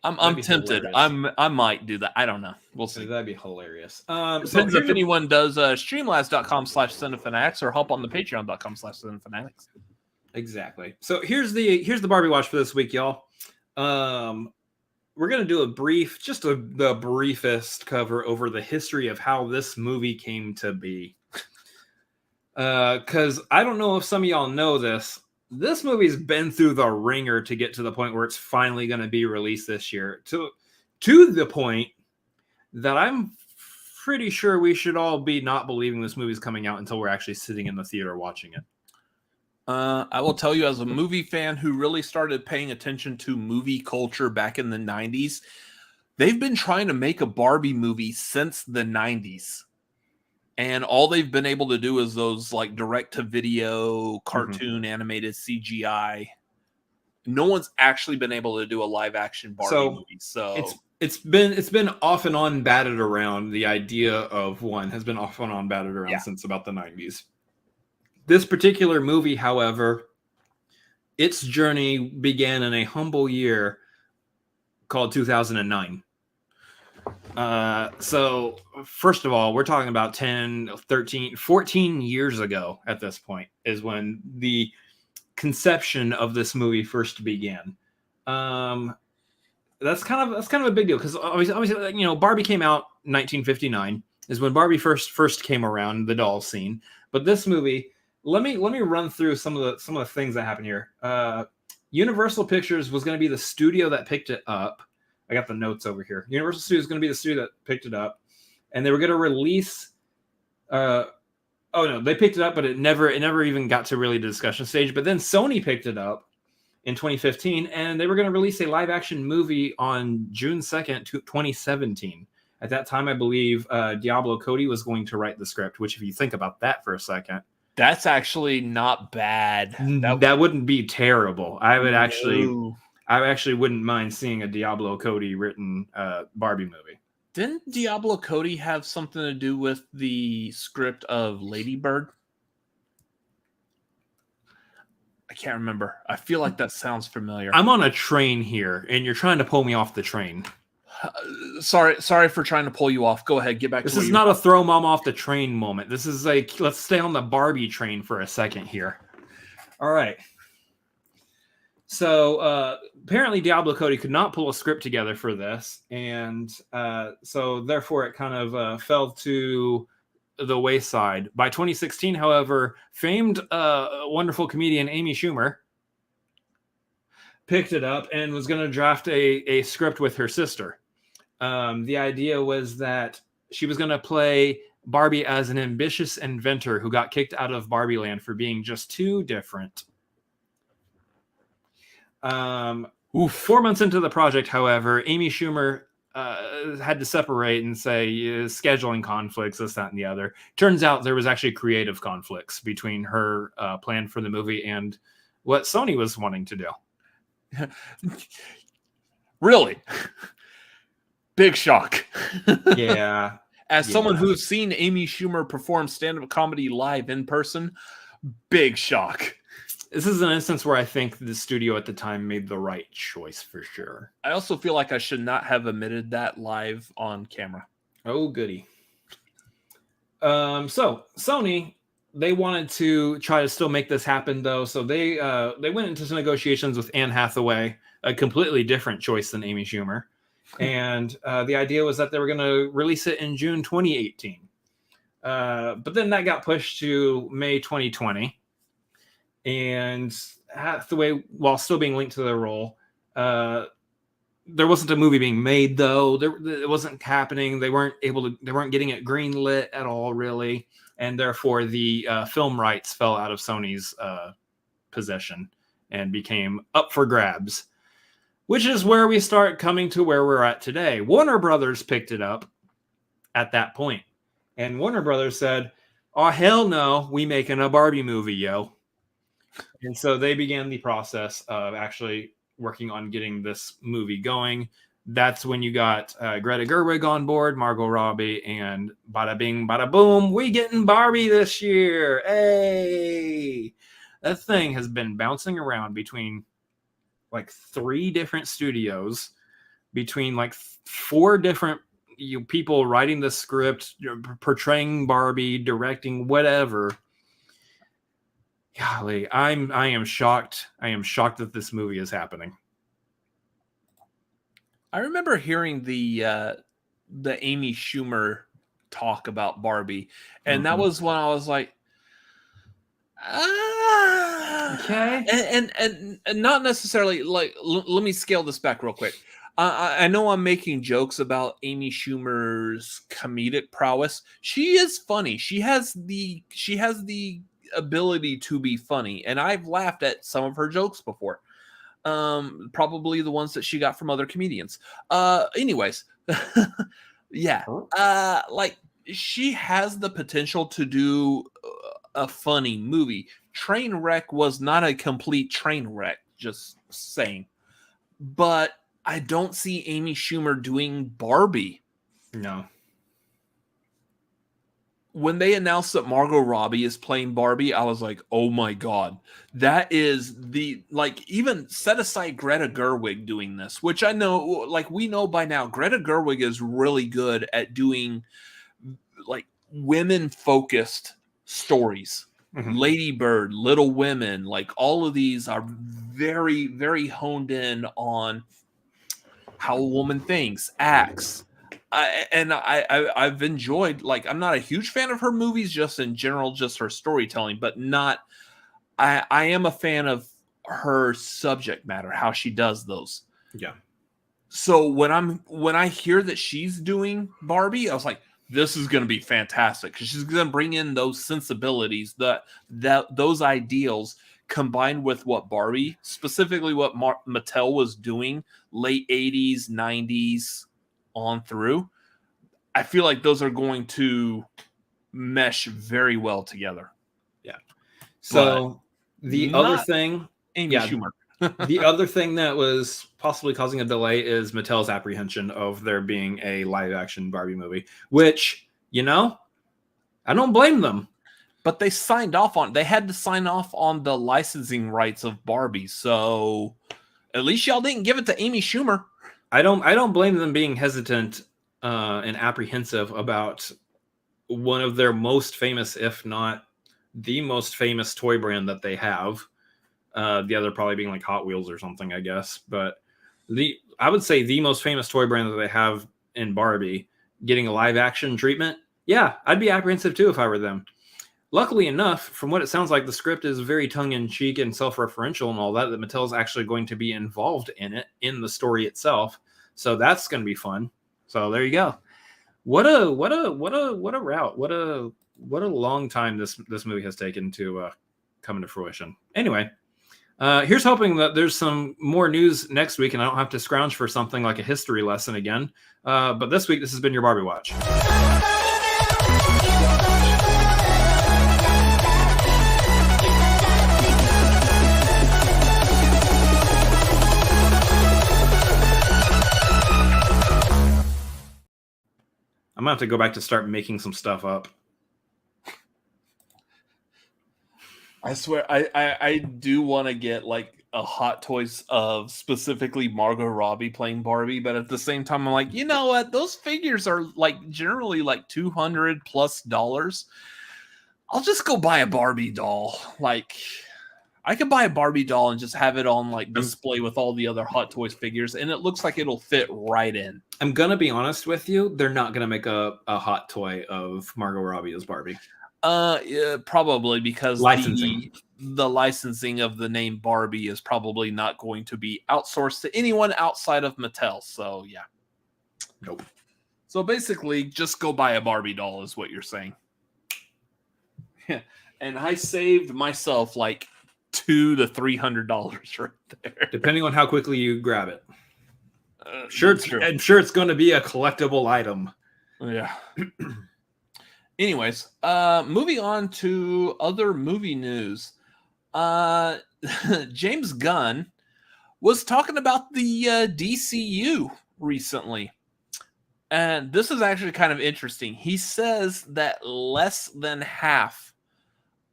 I'm tempted. Hilarious. I might do that. I don't know. We'll see. That'd be hilarious. Depends if anyone does streamlabs.com/cinefanatics or hop on the patreon.com/cinefanatics. Exactly. So here's the Barbie watch for this week, y'all. We're gonna do the briefest cover over the history of how this movie came to be. Because I don't know if some of y'all know this. This movie's been through the ringer to get to the point where it's finally going to be released this year. To the point that I'm pretty sure we should all be not believing this movie's coming out until we're actually sitting in the theater watching it. I will tell you, as a movie fan who really started paying attention to movie culture back in the 90s, they've been trying to make a Barbie movie since the 90s. And all they've been able to do is those like direct-to-video, cartoon, animated CGI. No one's actually been able to do a live-action Barbie movie. So it's been off and on batted around. The idea of one has been off and on batted around since about the 90s. This particular movie, however, its journey began in a humble year called 2009. So first of all, we're talking about 10, 13, 14 years ago at this point is when the conception of this movie first began. That's kind of a big deal because obviously, you know, Barbie came out in 1959 is when Barbie first came around, the doll scene. But this movie, let me run through some of the things that happened here. Universal Pictures was going to be the studio that picked it up. I got the notes over here. Universal Studios is going to be the studio that picked it up, and they were going to release. They picked it up, but it never even got to really the discussion stage. But then Sony picked it up, in 2015, and they were going to release a live-action movie on June 2nd, 2017. At that time, I believe Diablo Cody was going to write the script, which if you think about that for a second, that's actually not bad. That wouldn't be terrible. I actually wouldn't mind seeing a Diablo Cody written Barbie movie. Didn't Diablo Cody have something to do with the script of Lady Bird? I can't remember. I feel like that sounds familiar. I'm on a train here, and you're trying to pull me off the train. Sorry for trying to pull you off. Go ahead, get back. This is not a throw mom off the train moment. This is like, let's stay on the Barbie train for a second here. All right. So apparently Diablo Cody could not pull a script together for this, and so therefore it kind of fell to the wayside. By 2016, however, famed wonderful comedian Amy Schumer picked it up and was going to draft a script with her sister. The idea was that she was going to play Barbie as an ambitious inventor who got kicked out of Barbie Land for being just too different. 4 months into the project, however, Amy Schumer had to separate and say scheduling conflicts, this, that, and the other. Turns out there was actually creative conflicts between her plan for the movie and what Sony was wanting to do. Really? Big shock. Yeah. As someone who's seen Amy Schumer perform stand-up comedy live in person, big shock. This is an instance where I think the studio at the time made the right choice for sure. I also feel like I should not have admitted that live on camera. Oh, goody. So Sony, they wanted to try to still make this happen, though. So they went into some negotiations with Anne Hathaway, a completely different choice than Amy Schumer. And the idea was that they were going to release it in June 2018. But then that got pushed to May 2020. And Hathaway, while still being linked to the role, there wasn't a movie being made, though. It wasn't happening. They weren't getting it greenlit at all, really. And therefore, the film rights fell out of Sony's possession and became up for grabs, which is where we start coming to where we're at today. Warner Brothers picked it up at that point. And Warner Brothers said, oh, hell no, we making a Barbie movie, yo. And so they began the process of actually working on getting this movie going. That's when you got Greta Gerwig on board, Margot Robbie, and bada bing, bada boom, we getting Barbie this year. Hey! That thing has been bouncing around between like 3 different studios, between like 4 different people writing the script, portraying Barbie, directing, whatever. Golly, I am shocked. I am shocked that this movie is happening. I remember hearing the Amy Schumer talk about Barbie, and that was when I was like, okay, and not necessarily like. Let me scale this back real quick. I know I'm making jokes about Amy Schumer's comedic prowess. She is funny. She has the ability to be funny, and I've laughed at some of her jokes before, probably the ones that she got from other comedians. Anyways, yeah, like she has the potential to do a funny movie. Trainwreck was not a complete train wreck, just saying, but I don't see Amy Schumer doing Barbie. No. When they announced that Margot Robbie is playing Barbie, I was like, oh my God, that is even set aside Greta Gerwig doing this, which I know, like we know by now, Greta Gerwig is really good at doing like women focused stories. Mm-hmm. Lady Bird, Little Women, like all of these are very, very honed in on how a woman thinks, acts. I've enjoyed, like, I'm not a huge fan of her movies, just in general, just her storytelling, but I am a fan of her subject matter, how she does those. Yeah. So when I hear that she's doing Barbie, I was like, this is going to be fantastic, because she's going to bring in those sensibilities, those ideals, combined with what Barbie, specifically what Mattel was doing late 80s, 90s on through, I feel like those are going to mesh very well together. Yeah. So the other thing, Amy Schumer. The other thing that was possibly causing a delay is Mattel's apprehension of there being a live action Barbie movie, which, you know, I don't blame them. But they signed off on, they had to sign off on the licensing rights of Barbie. So at least y'all didn't give it to Amy Schumer. I don't blame them being hesitant and apprehensive about one of their most famous, if not the most famous toy brand that they have. The other probably being like Hot Wheels or something, I guess. But I would say the most famous toy brand that they have in Barbie getting a live action treatment. Yeah, I'd be apprehensive too if I were them. Luckily enough, from what it sounds like, the script is very tongue-in-cheek and self-referential and all that Mattel's actually going to be involved in it, in the story itself. So that's going to be fun. So there you go. What a route. What a long time this movie has taken to come into fruition. Anyway, here's hoping that there's some more news next week and I don't have to scrounge for something like a history lesson again. But this week, this has been your Barbie Watch. I'm going to have to go back to start making some stuff up. I swear, I do want to get like a Hot Toys of specifically Margot Robbie playing Barbie, but at the same time, I'm like, you know what? Those figures are like generally like $200+. I'll just go buy a Barbie doll. Like, I could buy a Barbie doll and just have it on like display with all the other Hot Toys figures, and it looks like it'll fit right in. I'm gonna be honest with you; they're not gonna make a Hot Toy of Margot Robbie as Barbie. Yeah, probably because licensing. The licensing of the name Barbie is probably not going to be outsourced to anyone outside of Mattel. So yeah, nope. So basically, just go buy a Barbie doll is what you're saying. Yeah, and I saved myself like $200 to $300 right there, depending on how quickly you grab it. I'm sure it's going to be a collectible item. Yeah. Anyways, moving on to other movie news. James Gunn was talking about the DCU recently. And this is actually kind of interesting. He says that less than half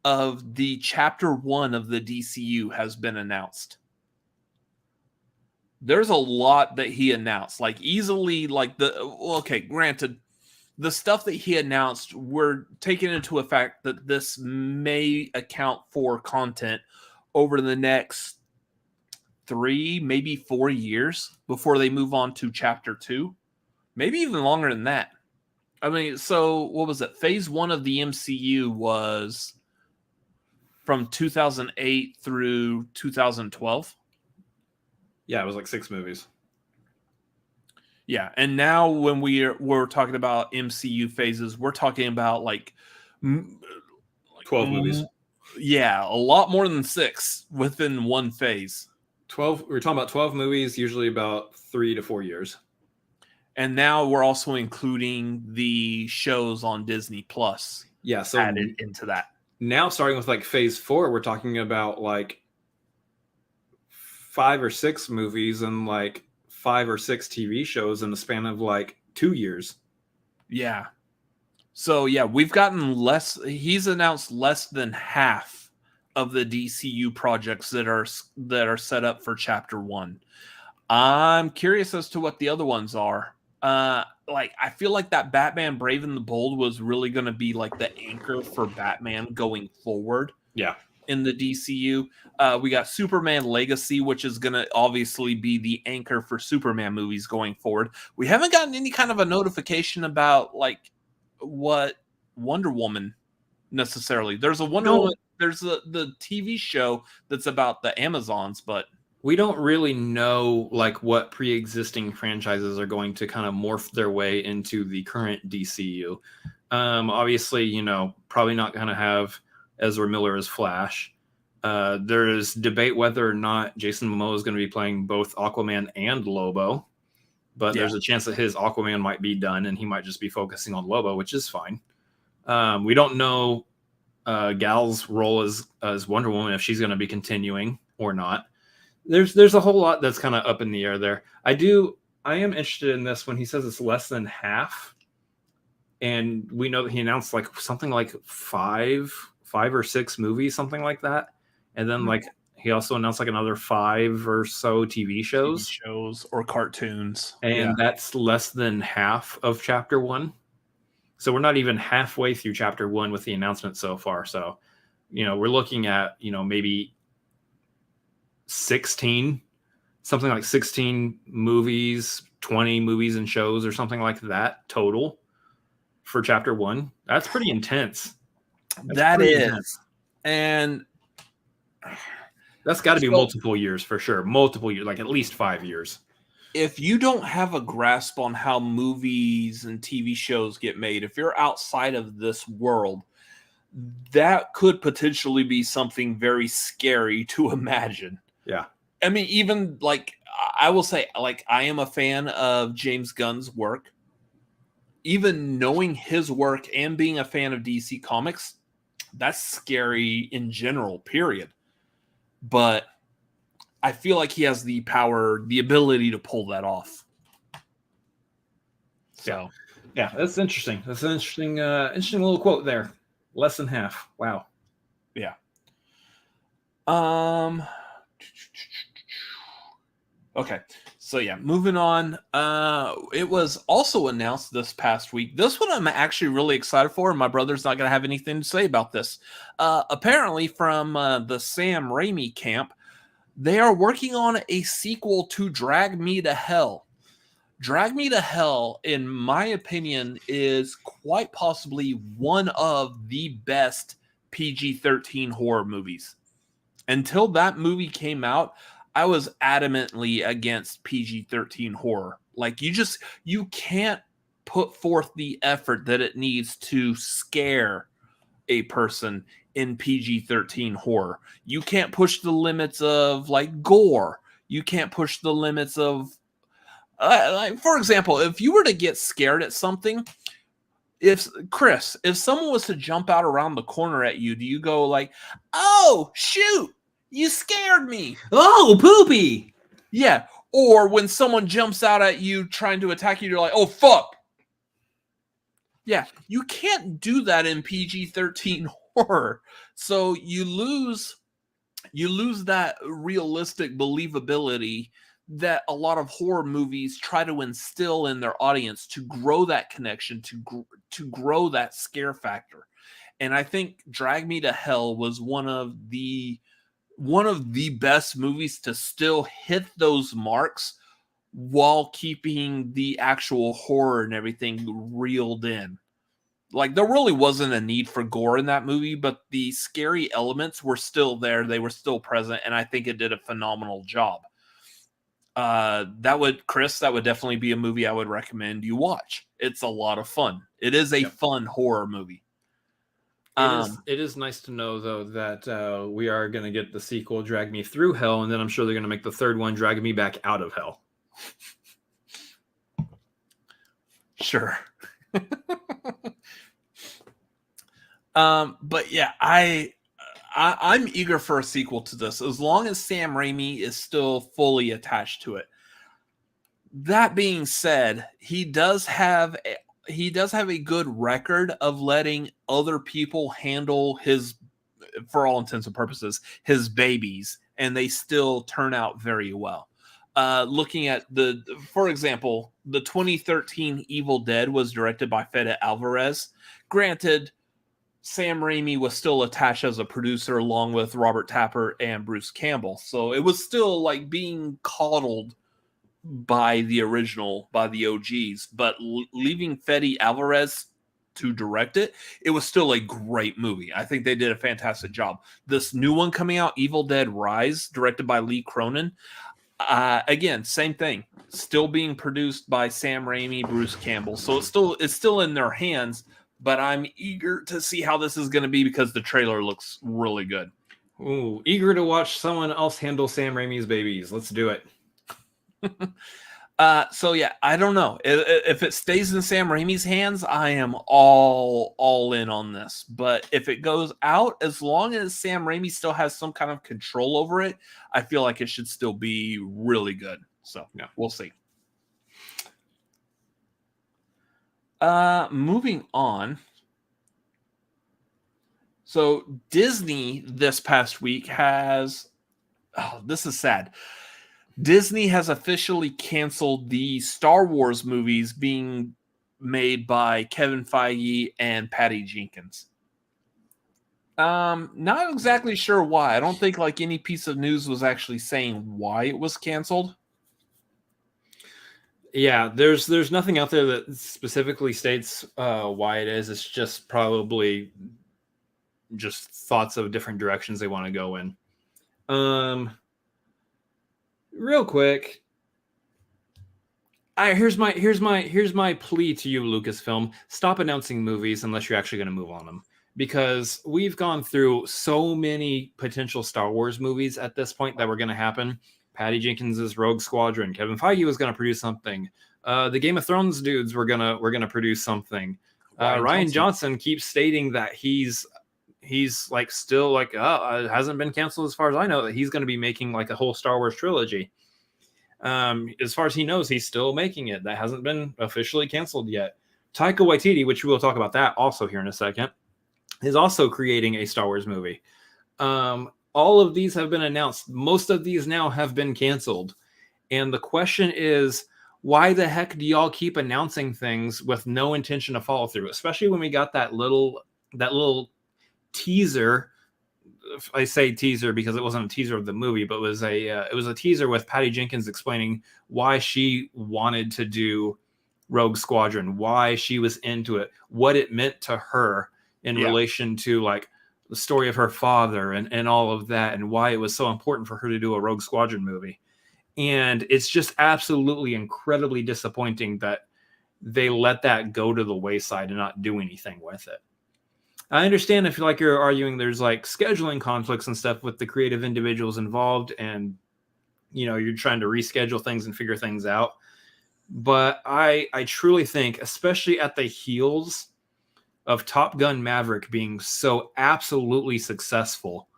of the chapter 1 of the DCU has been announced. There's a lot that he announced, like easily like granted, the stuff that he announced, we're taking into effect that this may account for content over the next 3, maybe 4 years before they move on to chapter 2, maybe even longer than that. I mean, so what was it? Phase 1 of the MCU was from 2008 through 2012. Yeah, it was like 6 movies. Yeah, and now when we're talking about MCU phases, we're talking about like 12 movies. Yeah, a lot more than 6 within one phase. 12. We're talking about 12 movies, usually about 3 to 4 years. And now we're also including the shows on Disney Plus. Yeah, so added into that. Now, starting with like phase 4, we're talking about like 5 or 6 movies and like 5 or 6 TV shows in the span of like 2 years. Yeah. So yeah, we've gotten less. He's announced less than half of the DCU projects that are set up for chapter 1. I'm curious as to what the other ones are. Like I feel like that Batman Brave and the Bold was really going to be like the anchor for Batman going forward. Yeah. In the DCU, we got Superman Legacy, which is going to obviously be the anchor for Superman movies going forward. We haven't gotten any kind of a notification about like what Wonder Woman necessarily. There's a Wonder Woman. There's the TV show that's about the Amazons, but we don't really know like what pre-existing franchises are going to kind of morph their way into the current DCU. Obviously, probably not going to have Ezra Miller as Flash. There is debate whether or not Jason Momoa is going to be playing both Aquaman and Lobo, but there's a chance that his Aquaman might be done and he might just be focusing on Lobo, which is fine. We don't know Gal's role as Wonder Woman, if she's going to be continuing or not. There's a whole lot that's kind of up in the air there. I am interested in this when he says it's less than half, and we know that he announced like something like five or six movies, something like that, and then like he also announced like another 5 or so TV shows or cartoons, and that's less than half of Chapter 1. So we're not even halfway through Chapter 1 with the announcement so far. So, we're looking at maybe 16, something like 16 movies, 20 movies and shows, or something like that total for Chapter 1. That's pretty intense. Intense. And that's got to be multiple years for sure. Multiple years, like at least 5 years. If you don't have a grasp on how movies and TV shows get made, if you're outside of this world, that could potentially be something very scary to imagine. Yeah. I mean, even like, I will say, like, I am a fan of James Gunn's work. Even knowing his work and being a fan of DC Comics, that's scary in general, period. But I feel like he has the power, the ability to pull that off. So, yeah, that's interesting. That's an interesting little quote there. Less than half. Wow. Yeah. Okay. So yeah, moving on. It was also announced this past week. This one I'm actually really excited for, and my brother's not going to have anything to say about this. Apparently from the Sam Raimi camp, they are working on a sequel to Drag Me to Hell. Drag Me to Hell, in my opinion, is quite possibly one of the best PG-13 horror movies. Until that movie came out, I was adamantly against PG-13 horror. Like, you can't put forth the effort that it needs to scare a person in PG-13 horror. You can't push the limits of like gore. You can't push the limits of like, for example, if you were to get scared at something, if someone was to jump out around the corner at you, do you go like, "Oh, shoot, you scared me. Oh, poopy." Yeah. Or when someone jumps out at you trying to attack you, you're like, "Oh, fuck." Yeah, you can't do that in PG-13 horror. So you lose that realistic believability that a lot of horror movies try to instill in their audience to grow that connection, to grow that scare factor. And I think Drag Me to Hell was one of the best movies to still hit those marks while keeping the actual horror and everything reeled in. Like, there really wasn't a need for gore in that movie, but the scary elements were still there. They were still present, and I think it did a phenomenal job. That would definitely be a movie I would recommend you watch. It's a lot of fun. It is a fun horror movie. It is nice to know, though, that we are going to get the sequel, Drag Me Through Hell, and then I'm sure they're going to make the third one, Drag Me Back Out of Hell. Sure. But yeah, I'm eager for a sequel to this, as long as Sam Raimi is still fully attached to it. That being said, he does have a good record of letting other people handle his, for all intents and purposes, his babies, and they still turn out very well. Looking at for example, the 2013 Evil Dead was directed by Fede Alvarez. Granted, Sam Raimi was still attached as a producer along with Robert Tapert and Bruce Campbell. So it was still like being coddled by the OGs, but leaving Fede Alvarez to direct it, it was still a great movie. I think they did a fantastic job. This new one coming out, Evil Dead Rise, directed by Lee Cronin, again, same thing, still being produced by Sam Raimi, Bruce Campbell. So it's still in their hands, but I'm eager to see how this is going to be because the trailer looks really good. Ooh, eager to watch someone else handle Sam Raimi's babies. Let's do it. So yeah, I don't know if it stays in Sam Raimi's hands. I am all in on this. But if it goes out, as long as Sam Raimi still has some kind of control over it, I feel like it should still be really good. So yeah, we'll see. Moving on. So Disney this past week has, this is sad. Disney has officially canceled the Star Wars movies being made by Kevin Feige and Patty Jenkins. Not exactly sure why. I don't think like any piece of news was actually saying why it was canceled. Yeah, there's nothing out there that specifically states why it is. It's just probably just thoughts of different directions they want to go in. Real quick, here's my plea to you, Lucasfilm: stop announcing movies unless you're actually going to move on them, because we've gone through so many potential Star Wars movies at this point that were going to happen. Patty Jenkins' Rogue Squadron, Kevin Feige was going to produce something. The Game of Thrones dudes were gonna produce something. Ryan Johnson keeps stating that he's like still like it hasn't been canceled as far as I know, that he's going to be making like a whole Star Wars trilogy. As far as he knows, he's still making it. That hasn't been officially canceled yet. Taika Waititi, which we will talk about that also here in a second, is also creating a Star Wars movie. All of these have been announced. Most of these now have been canceled. And the question is, why the heck do y'all keep announcing things with no intention to follow through? Especially when we got that little teaser. I say teaser because it wasn't a teaser of the movie, but it was a teaser with Patty Jenkins explaining why she wanted to do Rogue Squadron, why she was into it, what it meant to her in relation to like the story of her father and all of that, and why it was so important for her to do a Rogue Squadron movie. And it's just absolutely incredibly disappointing that they let that go to the wayside and not do anything with it. I understand if like you're arguing there's like scheduling conflicts and stuff with the creative individuals involved, and you know you're trying to reschedule things and figure things out. But I truly think, especially at the heels of Top Gun Maverick being so absolutely successful,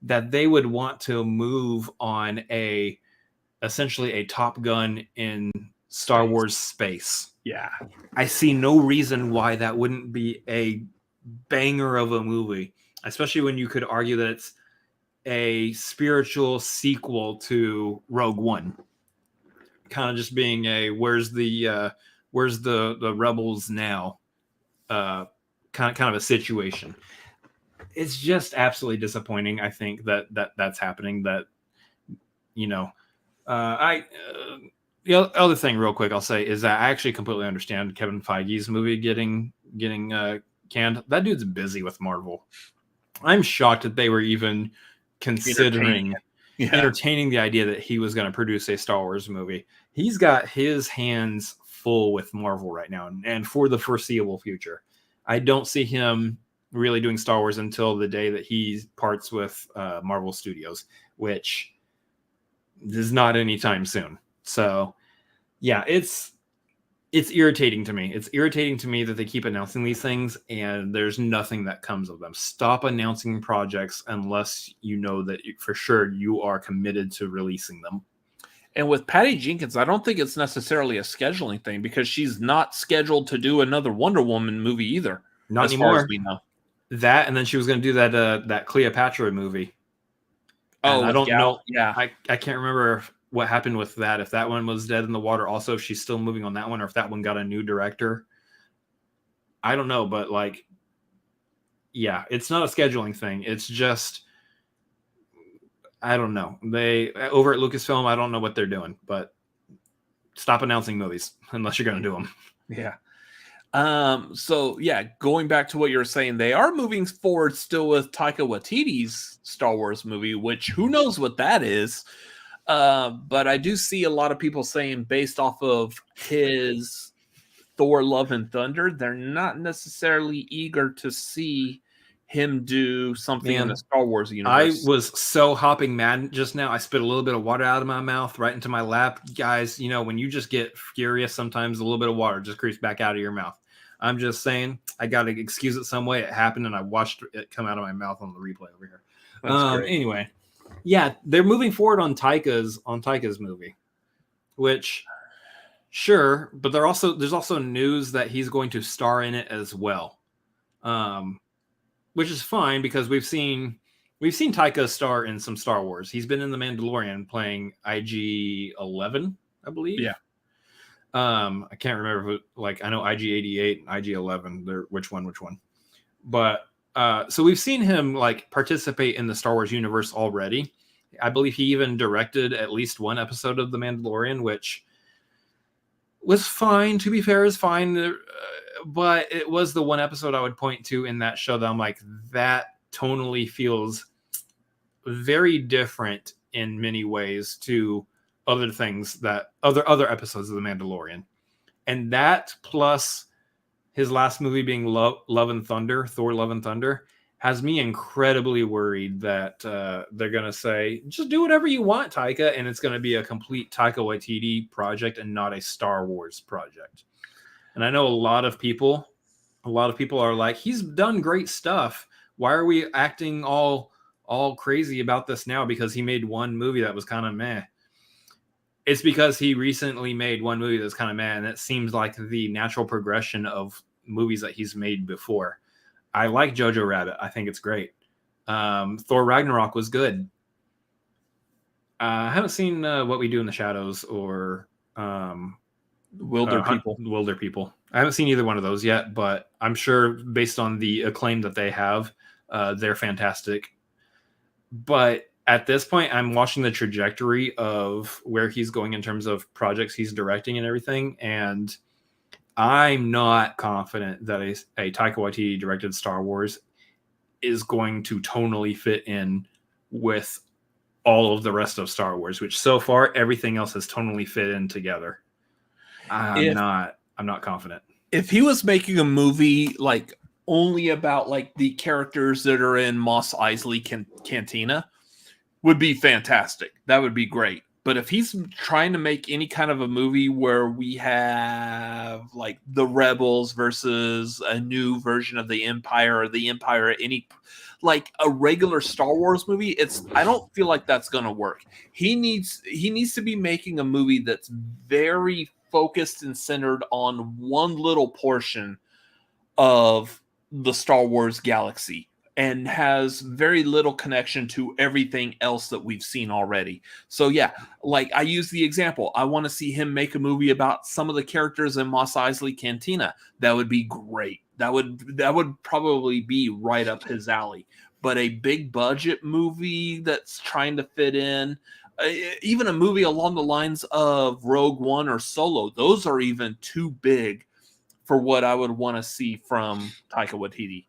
that they would want to move on essentially a Top Gun in Star Wars space. Yeah. I see no reason why that wouldn't be a banger of a movie, especially when you could argue that it's a spiritual sequel to Rogue One. Kind of just being a where's the rebels now kind of a situation. It's just absolutely disappointing. I think that's happening. That the other thing real quick I'll say is that I actually completely understand Kevin Feige's movie getting canned. That dude's busy with Marvel. I'm shocked that they were even considering entertaining the idea that he was going to produce a Star Wars movie. He's got his hands full with Marvel right now, and for the foreseeable future. I don't see him really doing Star Wars until the day that he parts with Marvel Studios, which is not anytime soon. So, yeah, it's irritating to me. It's irritating to me that they keep announcing these things and there's nothing that comes of them. Stop announcing projects unless you know that for sure you are committed to releasing them. And with Patty Jenkins, I don't think it's necessarily a scheduling thing, because she's not scheduled to do another Wonder Woman movie either. Not as anymore. Far as we know. That, and then she was going to do that Cleopatra movie. Oh, I don't know. Yeah, I can't remember what happened with that. If that one was dead in the water, also if she's still moving on that one, or if that one got a new director. I don't know, but like, yeah, it's not a scheduling thing. It's just, I don't know. They over at Lucasfilm, I don't know what they're doing, but stop announcing movies unless you're going to do them. Yeah. So yeah, going back to what you were saying, they are moving forward still with Taika Waititi's Star Wars movie, which who knows what that is. But I do see a lot of people saying, based off of his Thor: Love and Thunder, they're not necessarily eager to see him do something in Man, the Star Wars universe. I was so hopping mad just now. I spit a little bit of water out of my mouth right into my lap. Guys, you know, when you just get furious, sometimes a little bit of water just creeps back out of your mouth. I'm just saying, I got to excuse it some way. It happened, and I watched it come out of my mouth on the replay over here. That's great. Anyway, yeah, they're moving forward on Taika's movie, which, sure, but there's also news that he's going to star in it as well, which is fine because we've seen Taika star in some Star Wars. He's been in The Mandalorian playing IG-11, I believe. Yeah. I can't remember if I know IG-88 and IG-11. They're which one. But so we've seen him like participate in the Star Wars universe already. I believe he even directed at least one episode of The Mandalorian, which was fine. To be fair, is fine. But it was the one episode I would point to in that show that I'm like, that tonally feels very different in many ways to other things that other episodes of The Mandalorian. And that plus his last movie being Love and Thunder, Thor Love and Thunder, has me incredibly worried that they're going to say, just do whatever you want, Taika, and it's going to be a complete Taika Waititi project and not a Star Wars project. And I know a lot of people are like, he's done great stuff. Why are we acting all crazy about this now because he made one movie that was kind of meh? It's because he recently made one movie that's kind of meh, and it seems like the natural progression of movies that he's made before. I like Jojo Rabbit. I think it's great. Thor Ragnarok was good. I haven't seen What We Do in the Shadows or Wilder People. I haven't seen either one of those yet, but I'm sure based on the acclaim that they have, they're fantastic. But at this point, I'm watching the trajectory of where he's going in terms of projects he's directing and everything, and I'm not confident that a Taika Waititi directed Star Wars is going to tonally fit in with all of the rest of Star Wars, which so far everything else has tonally fit in together. I'm not confident. If he was making a movie like only about like the characters that are in Mos Eisley Cantina, would be fantastic. That would be great. But if he's trying to make any kind of a movie where we have like the Rebels versus a new version of the Empire or the Empire, any like a regular Star Wars movie, I don't feel like that's going to work. He needs to be making a movie that's very focused and centered on one little portion of the Star Wars galaxy and has very little connection to everything else that we've seen already. So yeah, like I use the example, I want to see him make a movie about some of the characters in Mos Eisley Cantina. That would be great. That would probably be right up his alley. But a big budget movie that's trying to fit in, even a movie along the lines of Rogue One or Solo, those are even too big for what I would want to see from Taika Waititi.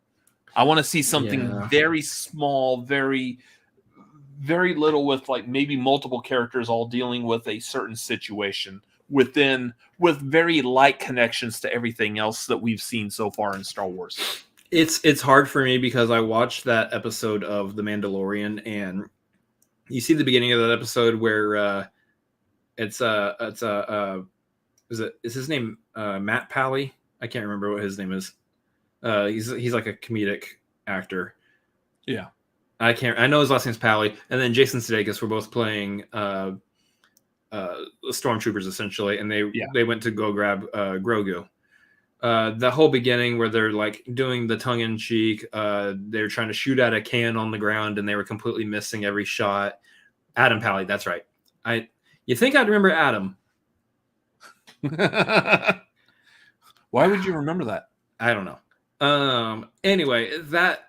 I want to see something very small, very, very little with like maybe multiple characters all dealing with a certain situation with very light connections to everything else that we've seen so far in Star Wars. It's hard for me because I watched that episode of The Mandalorian, and you see the beginning of that episode where is his name Matt Pally? I can't remember what his name is. He's like a comedic actor. Yeah. I know his last name's Pally. And then Jason Sudeikis were both playing stormtroopers essentially, and they went to go grab Grogu. The whole beginning where they're like doing the tongue-in-cheek, they're trying to shoot at a can on the ground and they were completely missing every shot. Adam Pally, that's right. You think I'd remember Adam? Why would you remember that? I don't know. Anyway, that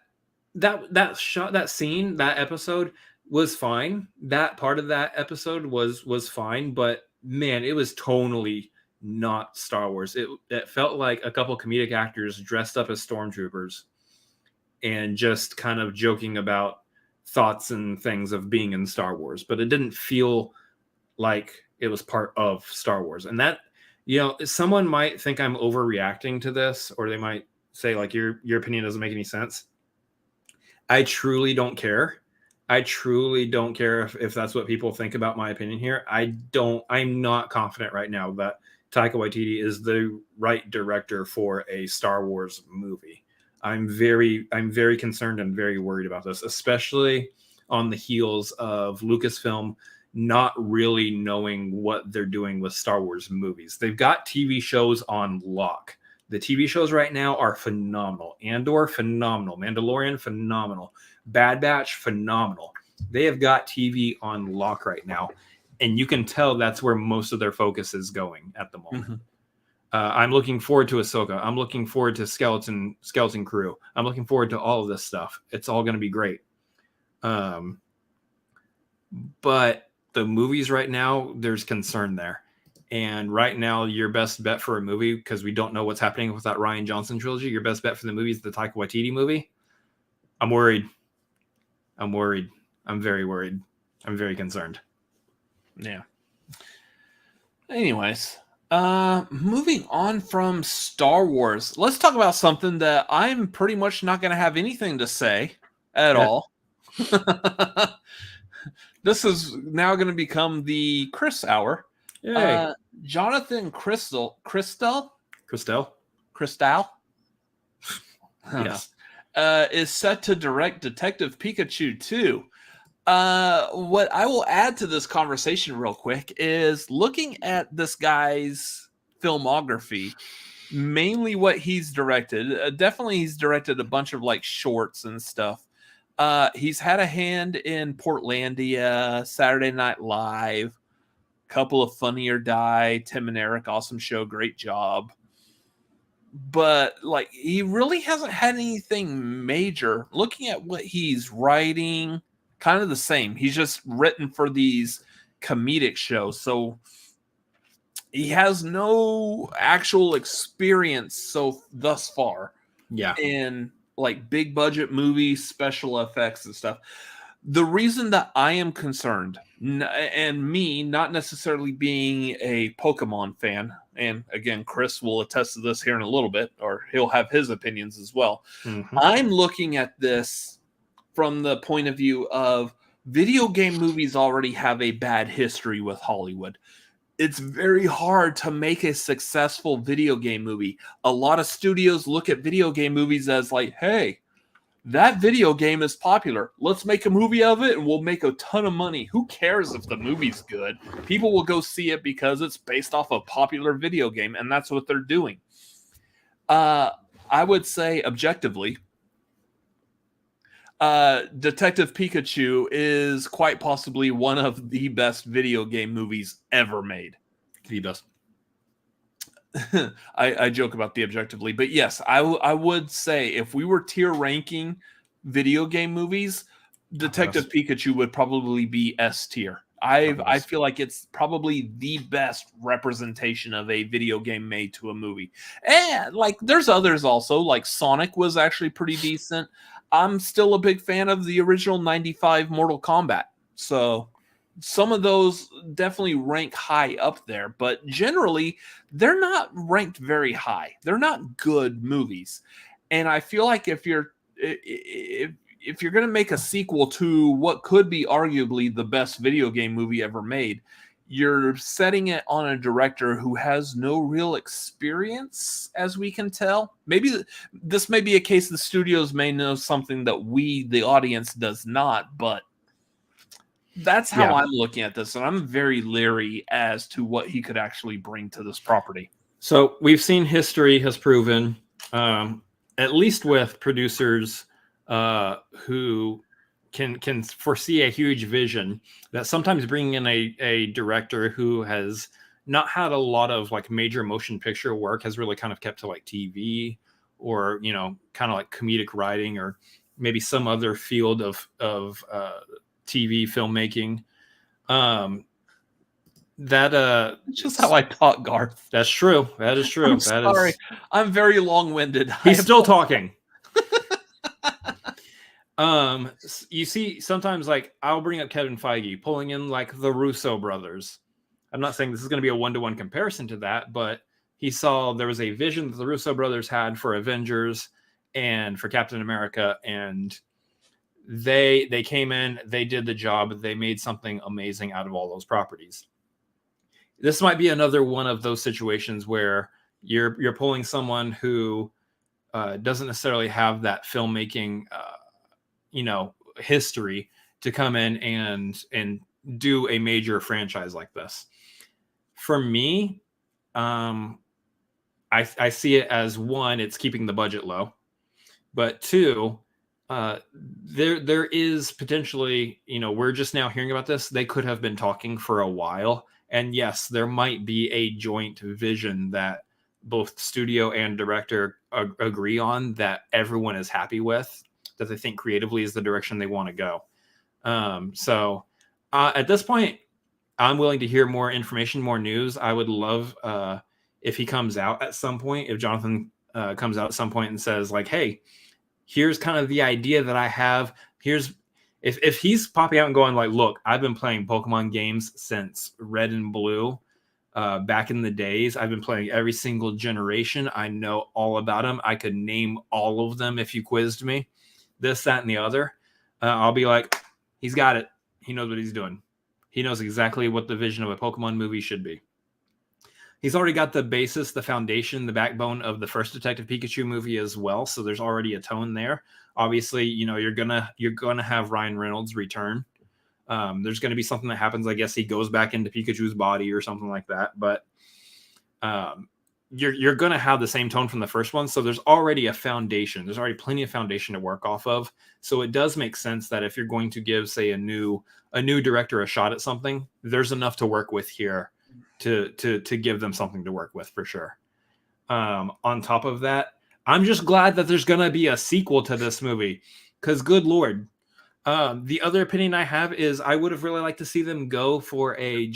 shot, that scene, that episode was fine. That part of that episode was fine, but man, it was tonally not Star Wars. It felt like a couple comedic actors dressed up as stormtroopers and just kind of joking about thoughts and things of being in Star Wars, but it didn't feel like it was part of Star Wars. And that, someone might think I'm overreacting to this, or they might say like your opinion doesn't make any sense. I truly don't care. I truly don't care if that's what people think about my opinion here. I'm not confident right now that Taika Waititi is the right director for a Star Wars movie. I'm very concerned and very worried about this, especially on the heels of Lucasfilm not really knowing what they're doing with Star Wars movies. They've got TV shows on lock. The TV shows right now are phenomenal. Andor, phenomenal. Mandalorian, phenomenal. Bad Batch, phenomenal. They have got TV on lock right now, and you can tell that's where most of their focus is going at the moment. Mm-hmm. I'm looking forward to Ahsoka. I'm looking forward to Skeleton Crew. I'm looking forward to all of this stuff. It's all going to be great. But the movies right now, there's concern there. And right now, your best bet for a movie, because we don't know what's happening with that Rian Johnson trilogy, your best bet for the movie is the Taika Waititi movie. I'm worried. I'm very worried. I'm very concerned. Yeah. Anyways, moving on from Star Wars, let's talk about something that I'm pretty much not going to have anything to say at all. This is now going to become the Chris Hour. Jonathan Crystal. Yes. Is set to direct Detective Pikachu 2. What I will add to this conversation real quick is looking at this guy's filmography, mainly what he's directed. Definitely he's directed a bunch of like shorts and stuff. He's had a hand in Portlandia, Saturday Night Live, couple of Funny or Die, Tim and Eric, awesome show, great job. But like he really hasn't had anything major. Looking at what he's writing, kind of the same. He's just written for these comedic shows, so he has no actual experience thus far. Yeah, in like big budget movies, special effects and stuff. The reason that I am concerned, and me not necessarily being a Pokemon fan, and again, Chris will attest to this here in a little bit, or he'll have his opinions as well. Mm-hmm. I'm looking at this from the point of view of video game movies already have a bad history with Hollywood. It's very hard to make a successful video game movie. A lot of studios look at video game movies as like, hey, that video game is popular. Let's make a movie of it and we'll make a ton of money. Who cares if the movie's good? People will go see it because it's based off a popular video game, and that's what they're doing. I would say objectively, Detective Pikachu is quite possibly one of the best video game movies ever made. The best. I joke about the objectively, but yes, I would say if we were tier ranking video game movies, Detective Pikachu would probably be S tier. I feel like it's probably the best representation of a video game made to a movie. And like there's others also, like Sonic was actually pretty decent. I'm still a big fan of the original 95 Mortal Kombat. So some of those definitely rank high up there, but generally they're not ranked very high. They're not good movies. And I feel like if you're going to make a sequel to what could be arguably the best video game movie ever made, you're setting it on a director who has no real experience, as we can tell. Maybe this may be a case the studios may know something that we, the audience, does not, but that's how I'm looking at this, and I'm very leery as to what he could actually bring to this property. So we've seen history has proven, at least with producers who can foresee a huge vision, that sometimes bringing in a director who has not had a lot of like major motion picture work has really kind of kept to like TV or, you know, kind of like comedic writing or maybe some other field of TV filmmaking. That's just how I talk, Garth. That's true. That is true. Sorry. I'm very long-winded. He's still talking. You see, sometimes like I'll bring up Kevin Feige pulling in like the Russo brothers. I'm not saying this is going to be a one-to-one comparison to that, but he saw there was a vision that the Russo brothers had for Avengers and for Captain America, and They came in, they did the job, they made something amazing out of all those properties. This might be another one of those situations where you're pulling someone who doesn't necessarily have that filmmaking history to come in and do a major franchise like this. For me, I see it as, one, it's keeping the budget low, but two, there is potentially, we're just now hearing about this. They could have been talking for a while, and yes, there might be a joint vision that both studio and director agree on, that everyone is happy with, that they think creatively is the direction they want to go. So at this point, I'm willing to hear more information, more news. I would love if he comes out at some point, if Jonathan comes out at some point and says, like, hey, here's kind of the idea that I have. Here's if he's popping out and going like, look, I've been playing Pokemon games since Red and Blue. Back in the days, I've been playing every single generation. I know all about them. I could name all of them if you quizzed me. This, that, and the other. I'll be like, he's got it. He knows what he's doing. He knows exactly what the vision of a Pokemon movie should be. He's already got the basis, the foundation, the backbone of the first Detective Pikachu movie as well. So there's already a tone there. Obviously, you're gonna have Ryan Reynolds return. There's going to be something that happens. I guess he goes back into Pikachu's body or something like that. But you're going to have the same tone from the first one. So there's already a foundation. There's already plenty of foundation to work off of. So it does make sense that if you're going to give, say, a new director a shot at something, there's enough to work with here to give them something to work with for sure. On top of that, I'm just glad that there's going to be a sequel to this movie, because good Lord. The other opinion I have is I would have really liked to see them go for a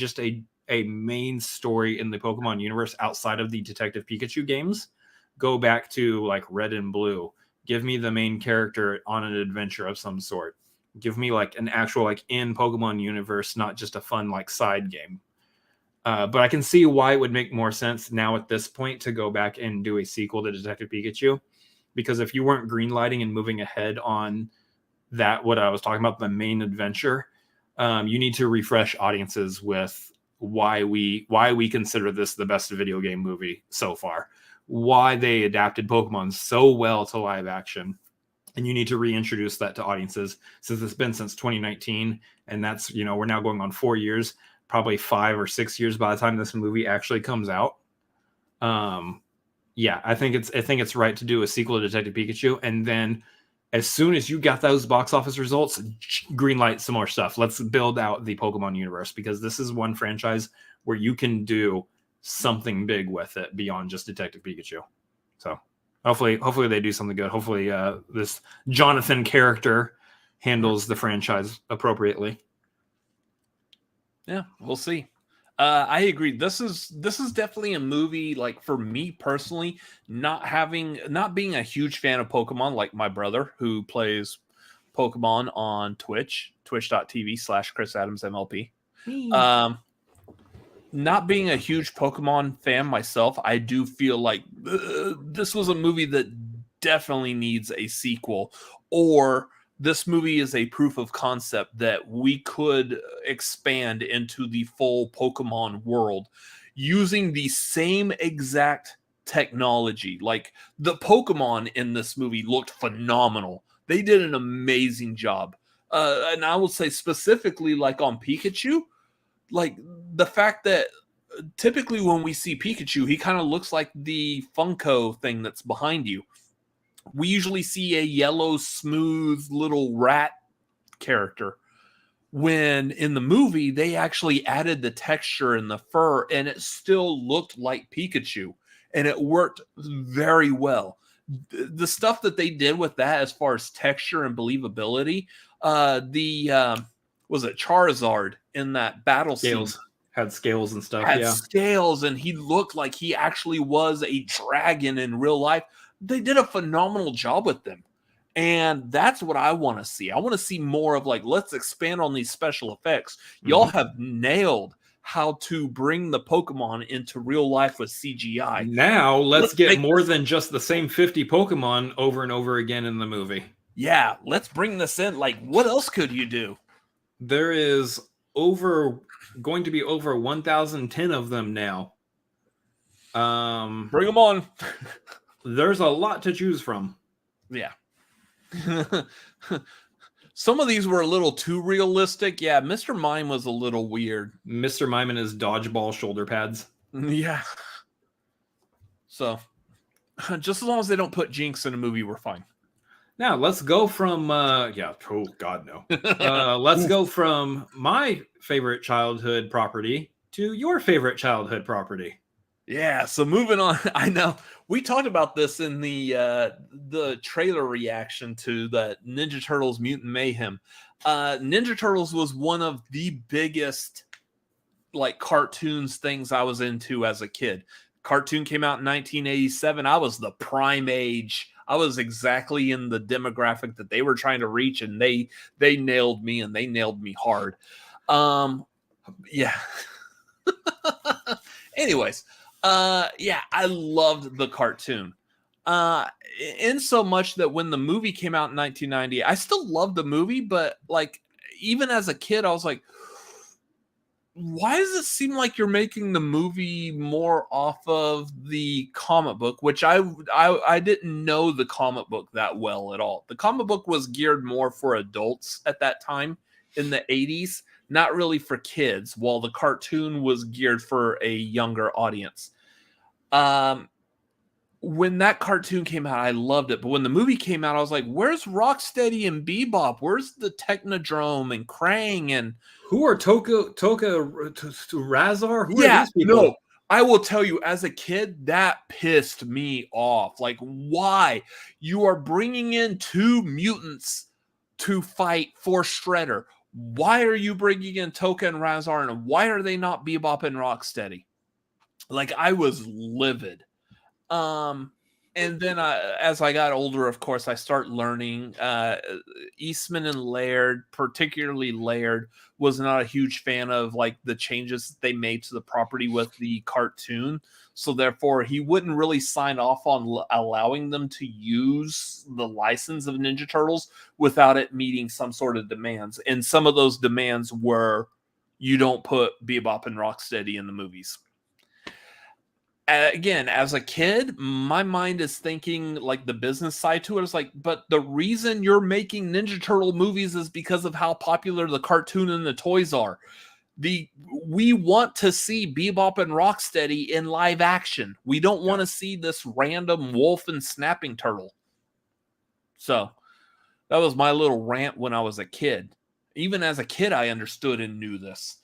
main story in the Pokemon universe outside of the Detective Pikachu games. Go back to like Red and Blue. Give me the main character on an adventure of some sort. Give me like an actual like in Pokemon universe, not just a fun like side game. But I can see why it would make more sense now at this point to go back and do a sequel to Detective Pikachu. Because if you weren't greenlighting and moving ahead on that, what I was talking about, the main adventure, you need to refresh audiences with why we consider this the best video game movie so far, why they adapted Pokemon so well to live action. And you need to reintroduce that to audiences, since it's been since 2019. And that's, we're now going on 4 years, probably 5 or 6 years by the time this movie actually comes out. Yeah, I think it's right to do a sequel to Detective Pikachu. And then as soon as you got those box office results, greenlight some more stuff. Let's build out the Pokemon universe, because this is one franchise where you can do something big with it beyond just Detective Pikachu. So hopefully they do something good. Hopefully this Jonathan character handles the franchise appropriately. Yeah, we'll see. I agree. This is definitely a movie, like, for me personally, not being a huge fan of Pokemon, like my brother who plays Pokemon on twitch.tv/ChrisAdamsMLP. Not being a huge Pokemon fan myself, I do feel like this was a movie that definitely needs a sequel, or this movie is a proof of concept that we could expand into the full Pokemon world using the same exact technology. Like, the Pokemon in this movie looked phenomenal. They did an amazing job. And I will say specifically, like on Pikachu, like the fact that typically when we see Pikachu, he kind of looks like the Funko thing that's behind you. We usually see a yellow, smooth little rat character, when in the movie they actually added the texture and the fur, and it still looked like Pikachu, and it worked very well. The stuff that they did with that as far as texture and believability, was it Charizard in that battle scene had scales and stuff, scales, and he looked like he actually was a dragon in real life. They did a phenomenal job with them. And that's what I want to see. I want to see more of, like, let's expand on these special effects. Y'all have nailed how to bring the Pokemon into real life with CGI. Now let's get more than just the same 50 Pokemon over and over again in the movie. yeah, let's bring this in. Like, what else could you do? There is going to be over 1,010 of them now. Bring them on. There's a lot to choose from. Yeah. Some of these were a little too realistic. Yeah, Mr. Mime was a little weird. Mr. Mime and his dodgeball shoulder pads. Yeah. So, just as long as they don't put Jinx in a movie, we're fine. Now, let's go from, oh, God, no. Let's go from my favorite childhood property to your favorite childhood property. Yeah, so moving on. I know we talked about this in the trailer reaction to the Ninja Turtles Mutant Mayhem. Ninja Turtles was one of the biggest like cartoons things I was into as a kid. Cartoon came out in 1987. I was the prime age. I was exactly in the demographic that they were trying to reach, and they nailed me, and they nailed me hard. Yeah. Anyways, yeah, I loved the cartoon. In so much that when the movie came out in 1990, I still loved the movie, but like even as a kid, I was like, why does it seem like you're making the movie more off of the comic book, which I didn't know the comic book that well at all. The comic book was geared more for adults at that time in the 80s, not really for kids, while the cartoon was geared for a younger audience. When that cartoon came out, I loved it. But when the movie came out, I was like, where's Rocksteady and Bebop? Where's the Technodrome and Krang? And who are Toka Razar? Who are these people? No, I will tell you, as a kid, that pissed me off. Like, why? You are bringing in two mutants to fight for Shredder. Why are you bringing in Toka and Razar? And why are they not Bebop and Rocksteady? Like, I was livid. And then as I got older, of course, I start learning Eastman and Laird, particularly Laird, was not a huge fan of like the changes that they made to the property with the cartoon. So therefore, he wouldn't really sign off on allowing them to use the license of Ninja Turtles without it meeting some sort of demands. And some of those demands were, you don't put Bebop and Rocksteady in the movies. Again, as a kid, my mind is thinking like the business side to it. It's like, but the reason you're making Ninja Turtle movies is because of how popular the cartoon and the toys are. We want to see Bebop and Rocksteady in live action. We don't want to see this random wolf and snapping turtle. So that was my little rant when I was a kid. Even as a kid, I understood and knew this.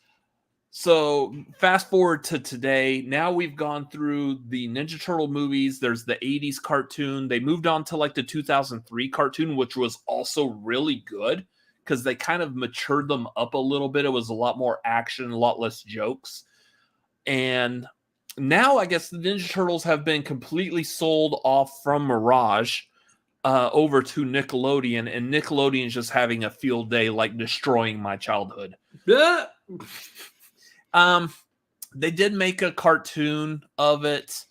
So fast forward to today. Now we've gone through the Ninja Turtle movies. There's the 80s cartoon. They moved on to like the 2003 cartoon, which was also really good because they kind of matured them up a little bit. It was a lot more action, a lot less jokes. And now I guess the Ninja Turtles have been completely sold off from Mirage over to Nickelodeon. And Nickelodeon's just having a field day, like destroying my childhood. They did make a cartoon of it,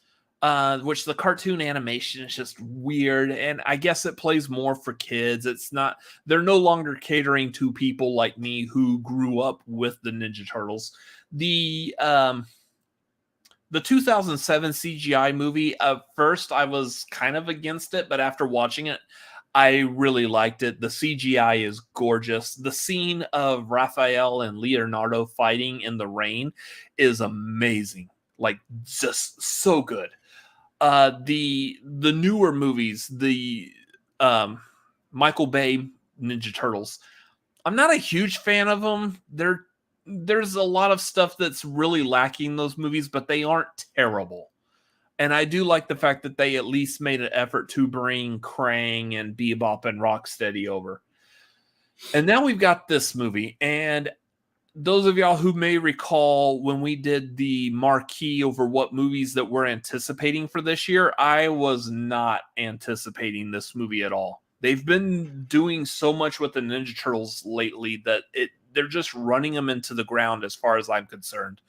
which the cartoon animation is just weird, and I guess it plays more for kids. It's not, they're no longer catering to people like me who grew up with the Ninja Turtles. The 2007 CGI movie, at first I was kind of against it, but after watching it, I really liked it. The CGI is gorgeous. The scene of Raphael and Leonardo fighting in the rain is amazing. Like, just so good. The newer movies, the Michael Bay Ninja Turtles, I'm not a huge fan of them. There's a lot of stuff that's really lacking in those movies, but they aren't terrible. And I do like the fact that they at least made an effort to bring Krang and Bebop and Rocksteady over. And now we've got this movie. And those of y'all who may recall when we did the marquee over what movies that we're anticipating for this year, I was not anticipating this movie at all. They've been doing so much with the Ninja Turtles lately that they're just running them into the ground as far as I'm concerned.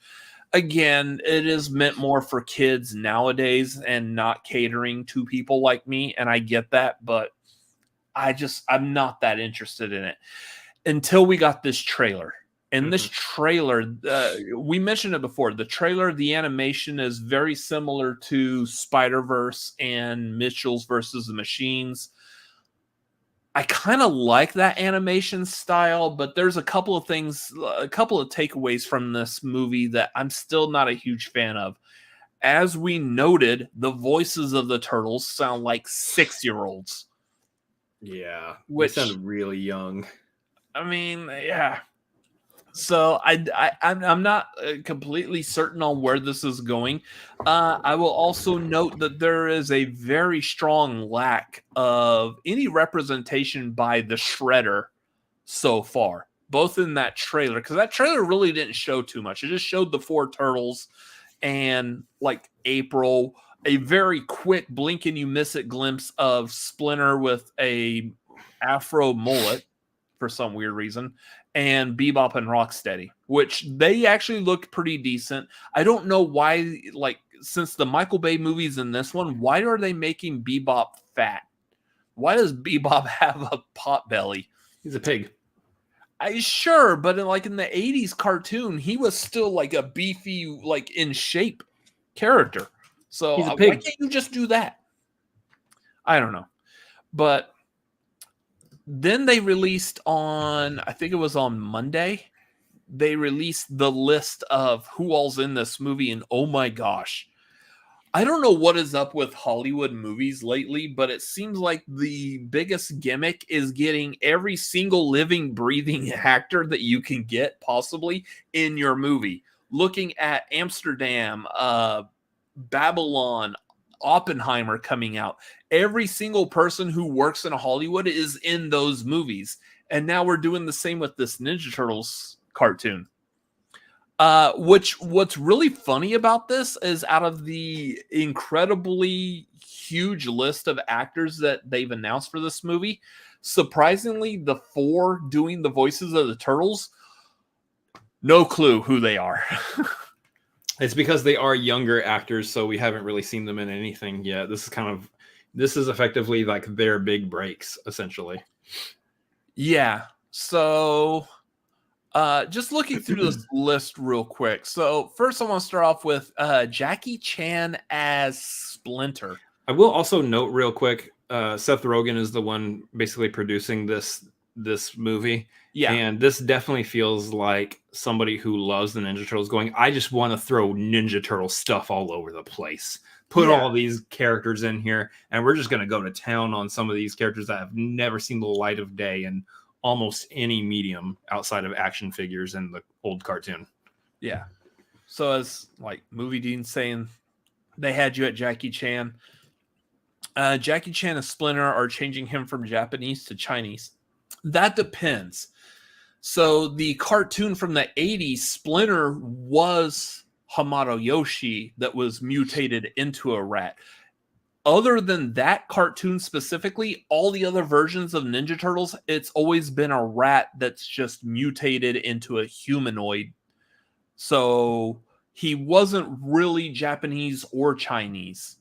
Again, it is meant more for kids nowadays and not catering to people like me, and I get that, but I'm not that interested in it until we got this trailer. And this trailer, we mentioned it before. The trailer, the animation is very similar to Spider-Verse and Mitchell's versus the Machines. I kind of like that animation style, but there's a couple of takeaways from this movie that I'm still not a huge fan of. As we noted, the voices of the turtles sound like 6-year-olds. Yeah, which sound really young. I mean, yeah. So I'm not completely certain on where this is going. I will also note that there is a very strong lack of any representation by the Shredder so far, both in that trailer, because that trailer really didn't show too much. It just showed the 4 turtles and like April, a very quick blink and you miss it glimpse of Splinter with a afro mullet for some weird reason, and Bebop and Rocksteady, which they actually looked pretty decent. I don't know why, like, since the Michael Bay movies in this one, why are they making Bebop fat? Why does Bebop have a pot belly? He's a pig. Sure, but in the 80s cartoon, he was still like a beefy, like in shape character. So why can't you just do that? I don't know. But then they released on, I think it was on Monday, they released the list of who all's in this movie. And oh my gosh, I don't know what is up with Hollywood movies lately, but it seems like the biggest gimmick is getting every single living, breathing actor that you can get possibly in your movie. Looking at Amsterdam, Babylon, Oppenheimer coming out. Every single person who works in Hollywood is in those movies. And now we're doing the same with this Ninja Turtles cartoon. What's really funny about this is out of the incredibly huge list of actors that they've announced for this movie, surprisingly, the 4 doing the voices of the turtles, no clue who they are. It's because they are younger actors, so we haven't really seen them in anything yet. This is effectively like their big breaks, essentially. Yeah. So just looking through this list real quick. So first I want to start off with Jackie Chan as Splinter. I will also note real quick, Seth Rogen is the one basically producing this movie. Yeah. And this definitely feels like somebody who loves the Ninja Turtles going, I just want to throw Ninja Turtle stuff all over the place. Put all these characters in here, and we're just going to go to town on some of these characters that have never seen the light of day in almost any medium outside of action figures and the old cartoon. Yeah. So as like Movie Dean saying, they had you at Jackie Chan. Jackie Chan as Splinter are changing him from Japanese to Chinese. That depends. So the cartoon from the 80s, Splinter was Hamato Yoshi that was mutated into a rat. Other than that cartoon specifically, all the other versions of Ninja Turtles, it's always been a rat that's just mutated into a humanoid. So he wasn't really Japanese or Chinese.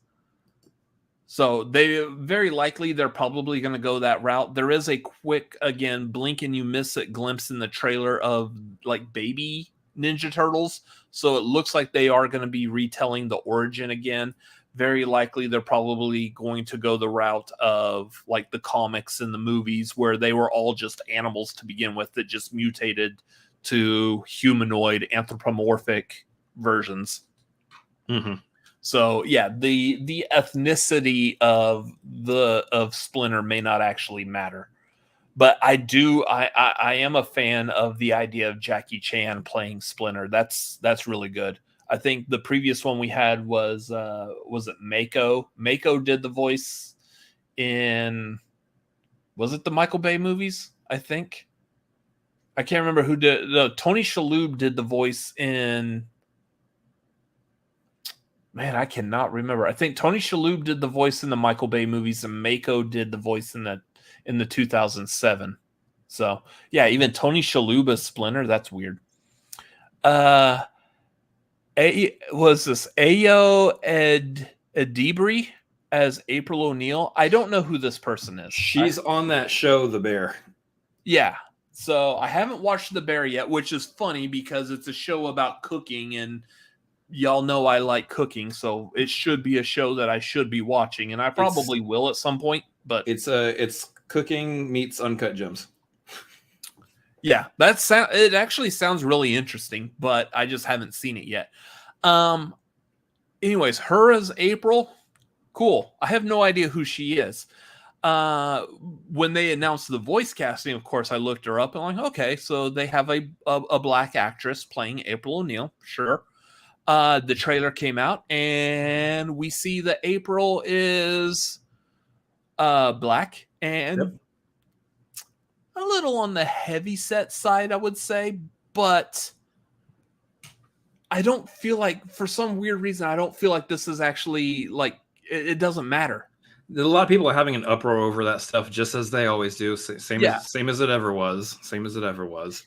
So they're probably going to go that route. There is a quick, again, blink and you miss it glimpse in the trailer of like baby Ninja Turtles. So it looks like they are going to be retelling the origin again. Very likely they're probably going to go the route of like the comics and the movies where they were all just animals to begin with that just mutated to humanoid anthropomorphic versions. Mm-hmm. So yeah, the ethnicity of Splinter may not actually matter, but I am a fan of the idea of Jackie Chan playing Splinter. That's really good. I think the previous one we had was it Mako? Mako did the voice in, was it the Michael Bay movies? I think. I can't remember who did. No, Tony Shalhoub did the voice in. Man, I cannot remember. I think Tony Shalhoub did the voice in the Michael Bay movies, and Mako did the voice in the 2007. So yeah, even Tony Shalhoub as Splinter. That's weird. Was this Ayo Edebiri as April O'Neil. I don't know who this person is. She's on that show, The Bear. Yeah. So I haven't watched The Bear yet, which is funny because it's a show about cooking, and y'all know I like cooking, so it should be a show that I should be watching, and I probably will at some point. But it's cooking meets Uncut Gems. Yeah, it actually sounds really interesting, but I just haven't seen it yet. Anyways, her as April, cool. I have no idea who she is. When they announced the voice casting, of course, I looked her up and I'm like, okay, so they have a black actress playing April O'Neil, sure. The trailer came out and we see that April is black and a little on the heavy set side, I would say, but I don't feel like, for some weird reason, I don't feel like this is actually like it doesn't matter. A lot of people are having an uproar over that stuff, just as they always do. Same as it ever was. Same as it ever was.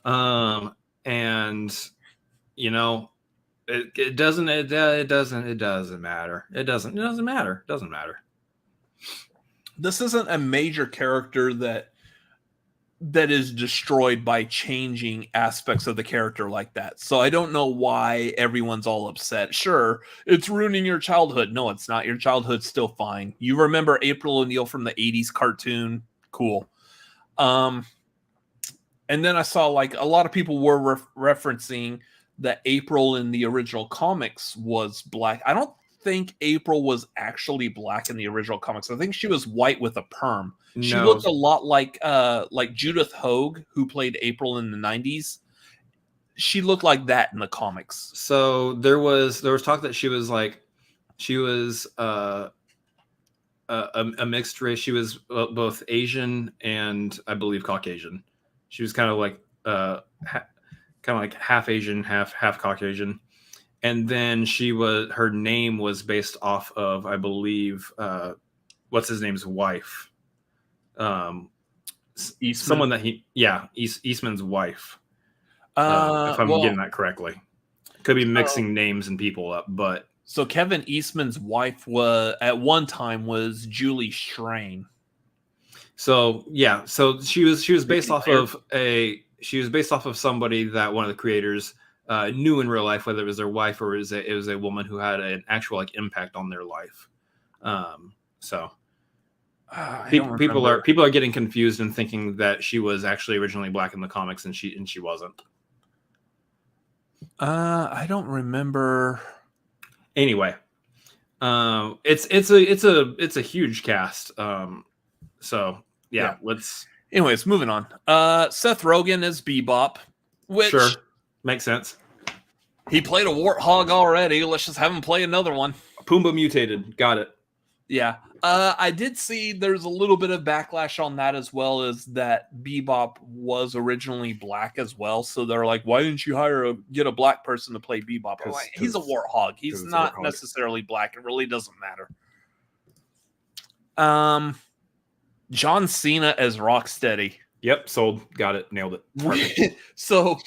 And you know, it doesn't matter. It doesn't matter. It doesn't matter. This isn't a major character that is destroyed by changing aspects of the character like that. So I don't know why everyone's all upset. Sure, it's ruining your childhood. No, it's not. Your childhood's still fine. You remember April O'Neil from the 80s cartoon? Cool. And then I saw like a lot of people were referencing that April in the original comics was black. I don't think April was actually black in the original comics. I think she was white with a perm. She looked a lot like Judith Hoag, who played April in the 90s. She looked like that in the comics. So there was talk that she was a mixed race. She was both Asian and I believe Caucasian. She was kind of like half Asian, half Caucasian. And then her name was based off of, I believe, what's his name's wife. Someone that Eastman's wife. If I'm getting that correctly. Could be mixing names and people up, but. So Kevin Eastman's wife at one time was Julie Strain. So yeah, so she was based off of somebody that one of the creators knew in real life, whether it was their wife or it was a woman who had an actual like impact on their life. People are getting confused and thinking that she was actually originally black in the comics and she wasn't. I don't remember. Anyway, it's a huge cast. So yeah. Let's. Anyways, moving on. Seth Rogen is Bebop, which sure makes sense. He played a warthog already. Let's just have him play another one. Pumbaa mutated. Got it. Yeah. I did see there's a little bit of backlash on that, as well as that Bebop was originally black as well. So they're like, why didn't you get a black person to play Bebop? Like, he's a warthog. He's not necessarily black. It really doesn't matter. John Cena as Rocksteady. Yep, sold. Got it. Nailed it. So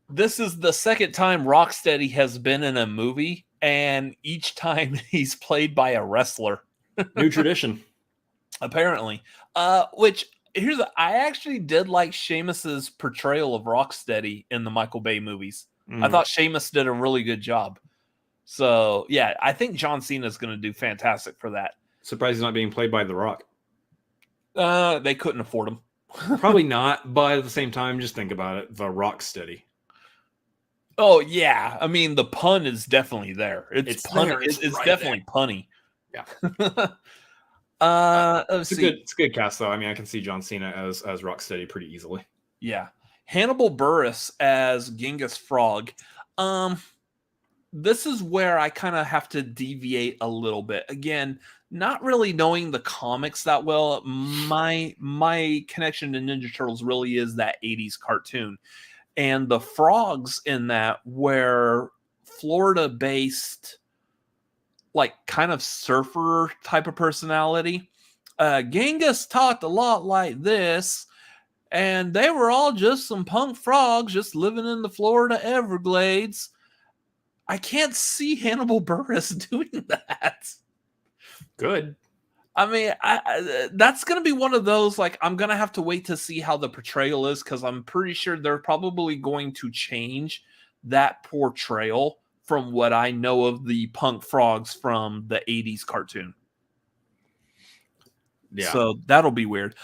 this is the second time Rocksteady has been in a movie, and each time he's played by a wrestler. New tradition. Apparently. Which, I actually did like Sheamus's portrayal of Rocksteady in the Michael Bay movies. I thought Sheamus did a really good job. So, yeah, I think John Cena is going to do fantastic for that. Surprised he's not being played by The Rock. They couldn't afford him. Probably not, but at the same time, just think about it. The Rocksteady. Oh, yeah. I mean, the pun is definitely there. It's right definitely there. Punny. Yeah. It's a good cast, though. I mean, I can see John Cena as Rocksteady pretty easily. Yeah. Hannibal Buress as Genghis Frog. This is where I kind of have to deviate a little bit. Again, not really knowing the comics that well. My connection to Ninja Turtles really is that 80s cartoon. And the frogs in that were Florida-based, like kind of surfer type of personality. Genghis talked a lot like this, and they were all just some punk frogs just living in the Florida Everglades. I can't see Hannibal Buress doing that. Good. I mean, that's going to be one of those, like, I'm going to have to wait to see how the portrayal is, because I'm pretty sure they're probably going to change that portrayal from what I know of the punk frogs from the 80s cartoon. Yeah. So that'll be weird.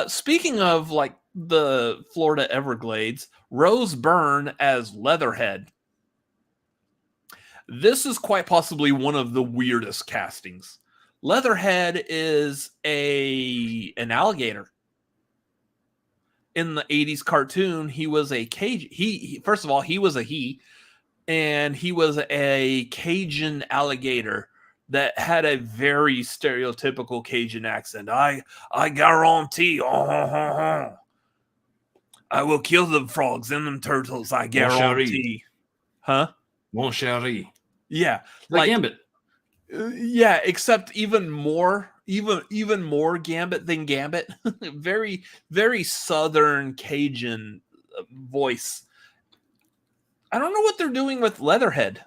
Speaking of, like, the Florida Everglades, Rose Byrne as Leatherhead. This is quite possibly one of the weirdest castings. Leatherhead is an alligator. In the 80s cartoon, he was a Cajun. First of all, he was and he was a Cajun alligator that had a very stereotypical Cajun accent. I guarantee, I will kill them frogs and them turtles. I guarantee. Huh? Mon chéri. Yeah, like Gambit. Yeah, except even more Gambit than Gambit. Very, very Southern Cajun voice. I don't know what they're doing with Leatherhead.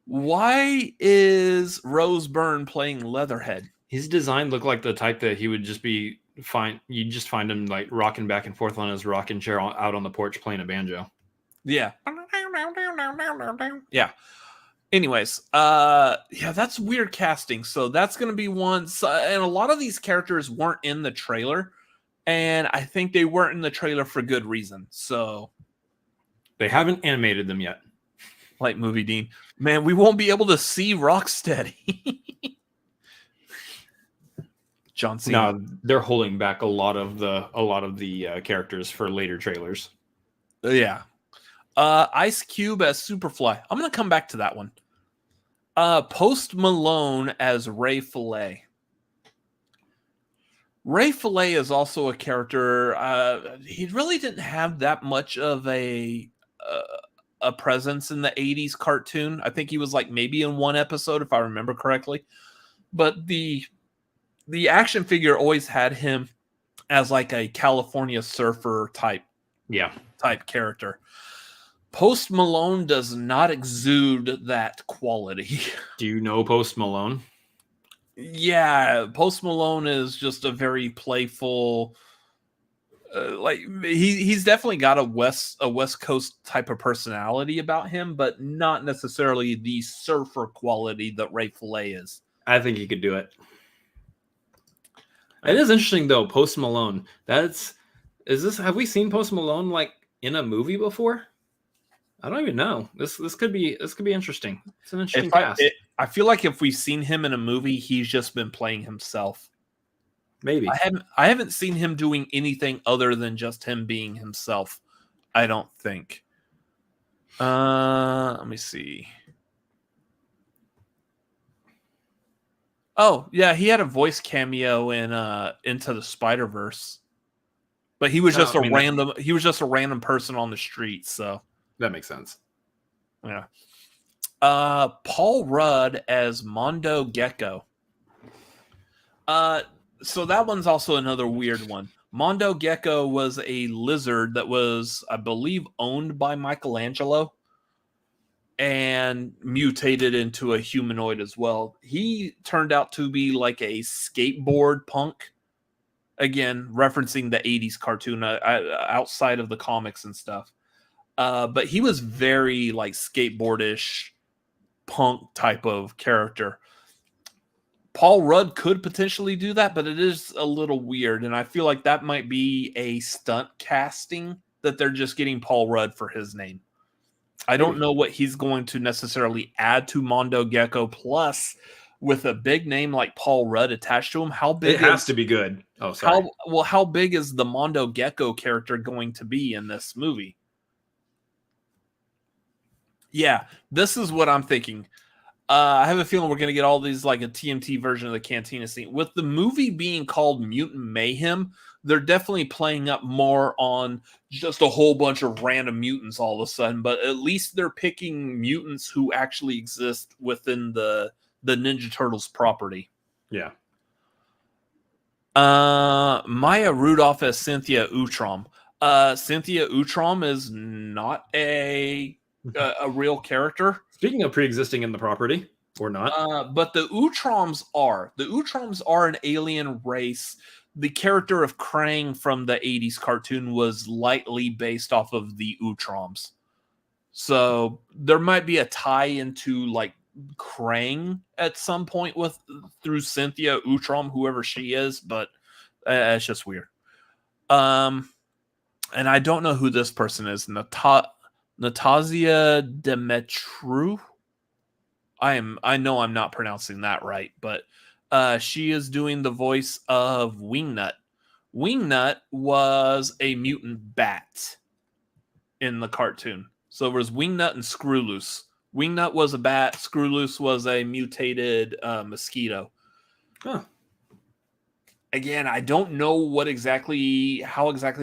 Why is Rose Byrne playing Leatherhead? His design looked like the type that he would just be fine. You'd just find him like rocking back and forth on his rocking chair out on the porch playing a banjo. Yeah. Yeah. Anyways, yeah, that's weird casting. So that's going to be one. And a lot of these characters weren't in the trailer, and I think they weren't in the trailer for good reason. So they haven't animated them yet. Like Movie Dean, man, we won't be able to see Rocksteady. John Cena. No, they're holding back a lot of the characters for later trailers. Yeah. Ice Cube as Superfly. I'm going to come back to that one. Post Malone as Ray Fillet. Ray Fillet is also a character. He really didn't have that much of a presence in the 80s cartoon. I think he was like maybe in one episode, if I remember correctly. But the action figure always had him as like a California surfer type character. Post Malone does not exude that quality. Do you know Post Malone? Yeah, Post Malone is just a very playful, like he's definitely got a West Coast type of personality about him, but not necessarily the surfer quality that Ray Fillet is. I think he could do it. It is interesting though, Post Malone. Have we seen Post Malone like in a movie before? I don't even know. This could be interesting. It's an interesting cast. I feel like if we've seen him in a movie, he's just been playing himself. Maybe. I haven't seen him doing anything other than just him being himself. I don't think. Let me see. Oh, yeah, he had a voice cameo in Into the Spider-Verse. But he was just a random person on the street, so that makes sense. Yeah. Paul Rudd as Mondo Gecko. So that one's also another weird one. Mondo Gecko was a lizard that was, I believe, owned by Michelangelo and mutated into a humanoid as well. He turned out to be like a skateboard punk. Again, referencing the 80s cartoon outside of the comics and stuff. But he was very like skateboardish punk type of character. Paul Rudd could potentially do that, but it is a little weird. And I feel like that might be a stunt casting that they're just getting Paul Rudd for his name. I don't know what he's going to necessarily add to Mondo Gecko. Plus, with a big name like Paul Rudd attached to him, how big it has to be good. Oh, sorry. How big is the Mondo Gecko character going to be in this movie? Yeah, this is what I'm thinking. I have a feeling we're going to get all these like a TMT version of the Cantina scene. With the movie being called Mutant Mayhem, they're definitely playing up more on just a whole bunch of random mutants all of a sudden. But at least they're picking mutants who actually exist within the Ninja Turtles property. Yeah. Maya Rudolph as Cynthia Utrom. Cynthia Utrom is not a real character. Speaking of pre-existing in the property, Or not? But the Utroms are. The Utroms are an alien race. The character of Krang from the 80s cartoon was lightly based off of the Utroms. So there might be a tie into like Krang at some point through Cynthia Utrom, whoever she is, but it's just weird. And I don't know who this person is. Natasha Demetru. I know I'm not pronouncing that right, but she is doing the voice of Wingnut. Wingnut was a mutant bat in the cartoon. So there was Wingnut and Screwloose. Wingnut was a bat. Screwloose was a mutated mosquito. Huh. Again, I don't know how exactly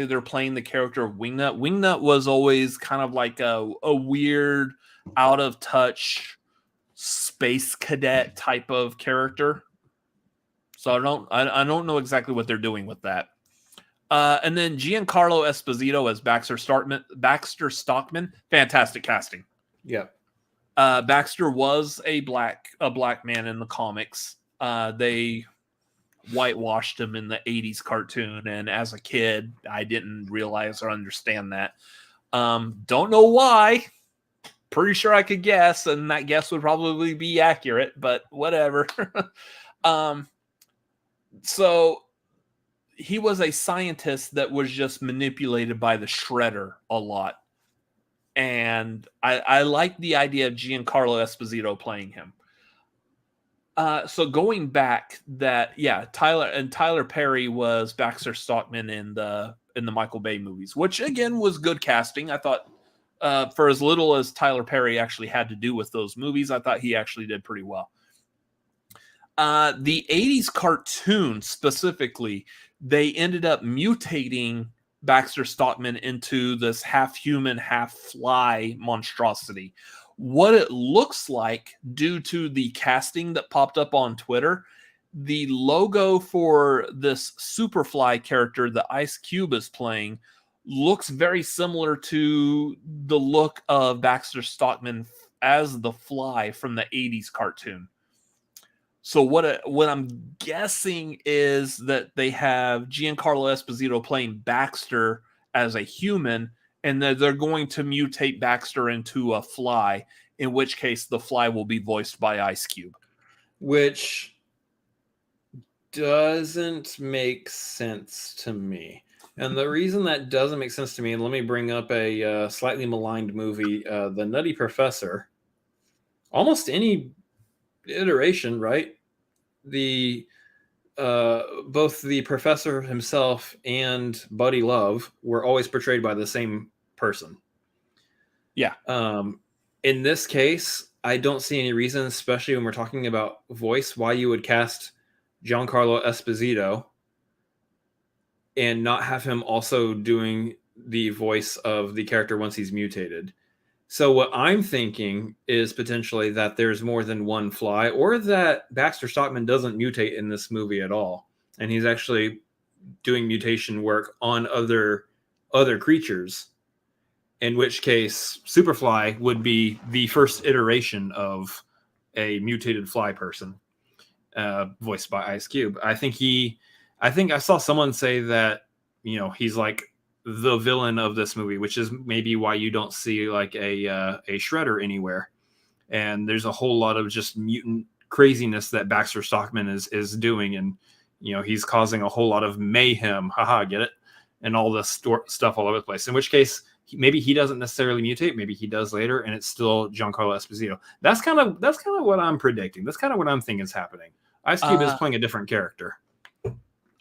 they're playing the character of Wingnut. Wingnut was always kind of like a weird, out of touch space cadet type of character. So I don't know exactly what they're doing with that. And then Giancarlo Esposito as Baxter Stockman. Fantastic casting. Yeah. Baxter was a black man in the comics. They whitewashed him in the 80s cartoon, and as a kid, I didn't realize or understand that. Don't know why. Pretty sure I could guess, and that guess would probably be accurate, but whatever. So he was a scientist that was just manipulated by the Shredder a lot. And I like the idea of Giancarlo Esposito playing him. So going back Tyler Perry was Baxter Stockman in the Michael Bay movies, which again was good casting. I thought for as little as Tyler Perry actually had to do with those movies, I thought he actually did pretty well. The 80s cartoon specifically, they ended up mutating Baxter Stockman into this half human, half fly monstrosity. What it looks like, due to the casting that popped up on Twitter, the logo for this Superfly character that Ice Cube is playing looks very similar to the look of Baxter Stockman as the Fly from the 80s cartoon. So what I'm guessing is that they have Giancarlo Esposito playing Baxter as a human, and that they're going to mutate Baxter into a fly, in which case the fly will be voiced by Ice Cube. Which doesn't make sense to me. And the reason that doesn't make sense to me, and let me bring up a slightly maligned movie, The Nutty Professor. Almost any iteration, right? Both the professor himself and Buddy Love were always portrayed by the same person. Yeah. In this case, I don't see any reason, especially when we're talking about voice, why you would cast Giancarlo Esposito and not have him also doing the voice of the character once he's mutated. So what I'm thinking is potentially that there's more than one fly, or that Baxter Stockman doesn't mutate in this movie at all, and he's actually doing mutation work on other creatures, in which case Superfly would be the first iteration of a mutated fly person, voiced by Ice Cube. I think I saw someone say that, he's like the villain of this movie, which is maybe why you don't see like a Shredder anywhere. And there's a whole lot of just mutant craziness that Baxter Stockman is doing, and he's causing a whole lot of mayhem. Haha, get it? And all this stuff all over the place. In which case, maybe he doesn't necessarily mutate. Maybe he does later, and it's still Giancarlo Esposito. That's kind of what I'm predicting. That's kind of what I'm thinking is happening. Ice Cube is playing a different character.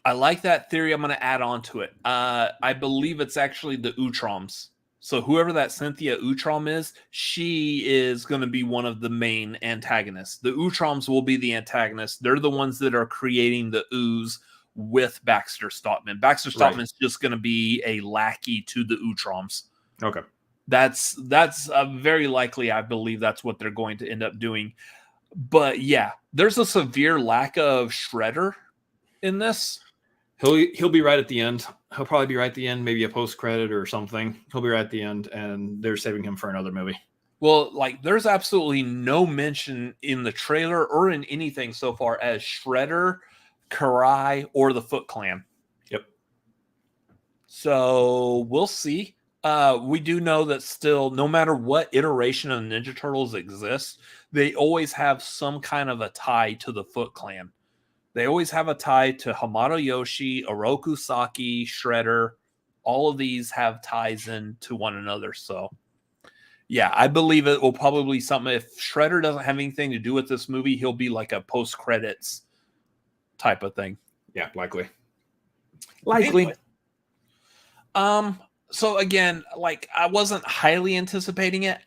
I like that theory. I'm going to add on to it. I believe it's actually the Utroms. So whoever that Cynthia Utrom is, she is going to be one of the main antagonists. The Utroms will be the antagonists. They're the ones that are creating the ooze with Baxter Stockman. Baxter Stockman's just going to be a lackey to the Utroms. Okay. That's very likely. I believe that's what they're going to end up doing. But yeah, there's a severe lack of Shredder in this. He'll be right at the end. He'll probably be right at the end, maybe a post credit or something. He'll be right at the end, and they're saving him for another movie. Well, like there's absolutely no mention in the trailer or in anything so far as Shredder, Karai, or the Foot Clan. Yep. So we'll see. We do know that still, no matter what iteration of Ninja Turtles exists, they always have some kind of a tie to the Foot Clan. They always have a tie to Hamato Yoshi, Oroku Saki, Shredder. All of these have ties in to one another. So, yeah, I believe it will probably be something. If Shredder doesn't have anything to do with this movie, he'll be like a post-credits type of thing. Yeah, likely. Anyway. So again, like I wasn't highly anticipating it.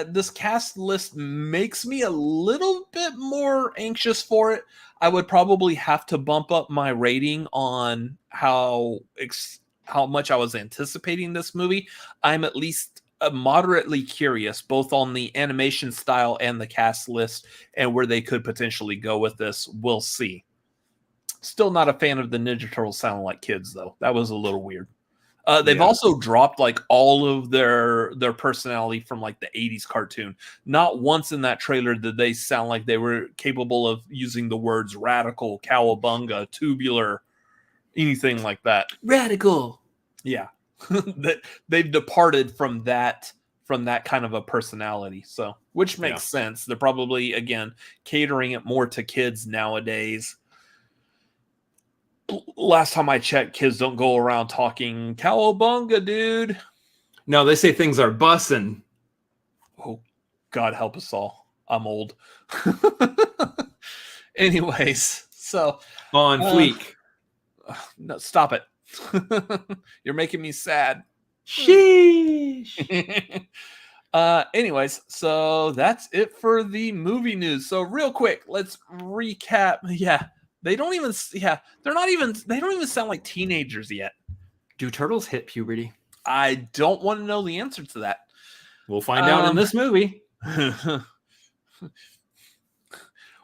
This cast list makes me a little bit more anxious for it. I would probably have to bump up my rating on how much I was anticipating this movie. I'm at least moderately curious, both on the animation style and the cast list, and where they could potentially go with this. We'll see. Still not a fan of the Ninja Turtles sounding like kids, though. That was a little weird. They've also dropped like all of their personality from like the 80s cartoon. Not once in that trailer did they sound like they were capable of using the words radical, cowabunga, tubular, anything like that. Radical. Yeah. They've departed from that kind of a personality. So, which makes sense. They're probably, again, catering it more to kids nowadays. Last time I checked, kids don't go around talking cowabunga, dude. No, they say things are bussin'. Oh, God help us all. I'm old. Anyways, so on fleek. No, stop it. You're making me sad. Sheesh. Anyways, so that's it for the movie news. So real quick, let's recap. Yeah. They don't even sound like teenagers yet. Do turtles hit puberty? I don't want to know the answer to that. We'll find out in this movie.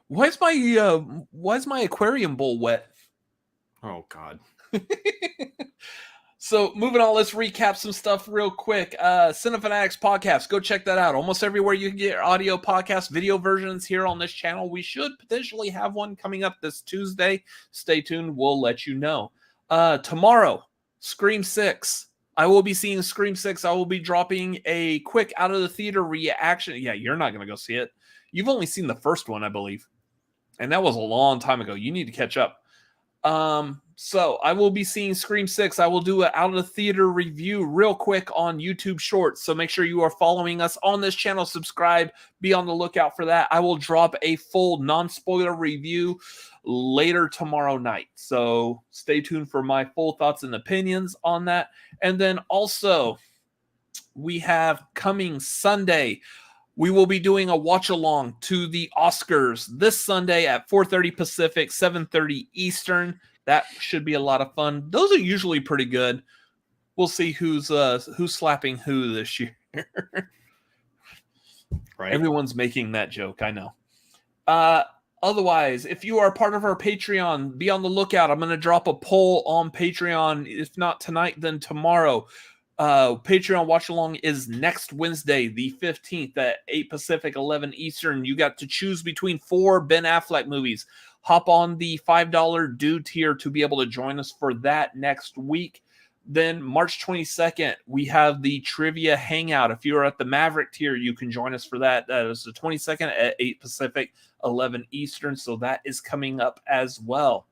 Why is my aquarium bowl wet? Oh God. So moving on, let's recap some stuff real quick. Cinefanatics podcast, go check that out. Almost everywhere you can get your audio podcast, video versions here on this channel. We should potentially have one coming up this Tuesday. Stay tuned, we'll let you know. Tomorrow, Scream 6. I will be seeing Scream 6. I will be dropping a quick out of the theater reaction. Yeah, you're not going to go see it. You've only seen the first one, I believe. And that was a long time ago. You need to catch up. So I will be seeing Scream 6. I will do an out of the theater review real quick on YouTube Shorts. So make sure you are following us on this channel. Subscribe. Be on the lookout for that. I will drop a full non-spoiler review later tomorrow night. So stay tuned for my full thoughts and opinions on that. And then also we have coming Sunday, we will be doing a watch along to the Oscars this Sunday at 4:30 Pacific, 7:30 Eastern. That should be a lot of fun. Those are usually pretty good. We'll see who's slapping who this year. Right. Everyone's making that joke, I know. Otherwise, if you are part of our Patreon, be on the lookout. I'm going to drop a poll on Patreon. If not tonight, then tomorrow. Patreon watch along is next Wednesday, the 15th at 8 Pacific, 11 Eastern. You got to choose between 4 Ben Affleck movies. Hop on the $5 due tier to be able to join us for that next week. Then March 22nd, we have the trivia hangout. If you're at the Maverick tier, you can join us for that. That is the 22nd at 8 Pacific, 11 Eastern. So that is coming up as well.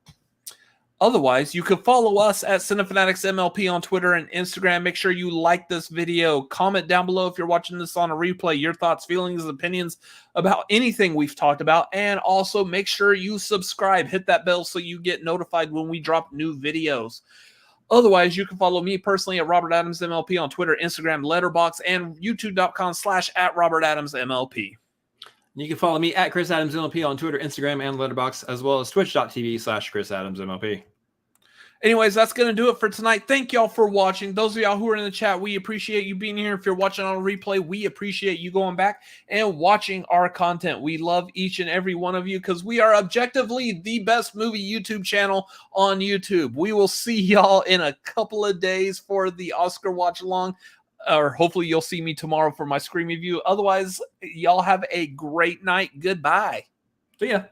Otherwise, you can follow us at Cinefanatics MLP on Twitter and Instagram. Make sure you like this video. Comment down below if you're watching this on a replay, your thoughts, feelings, opinions about anything we've talked about. And also make sure you subscribe. Hit that bell so you get notified when we drop new videos. Otherwise, you can follow me personally at Robert Adams MLP on Twitter, Instagram, Letterboxd, and youtube.com/@RobertAdamsMLP. You can follow me at Chris Adams MLP on Twitter, Instagram, and Letterboxd, as well as twitch.tv/Chris Adams MLP. Anyways, that's going to do it for tonight. Thank y'all for watching. Those of y'all who are in the chat, we appreciate you being here. If you're watching on a replay, we appreciate you going back and watching our content. We love each and every one of you because we are objectively the best movie YouTube channel on YouTube. We will see y'all in a couple of days for the Oscar watch along. or hopefully you'll see me tomorrow for my Scream review. Otherwise, y'all have a great night. Goodbye. See ya.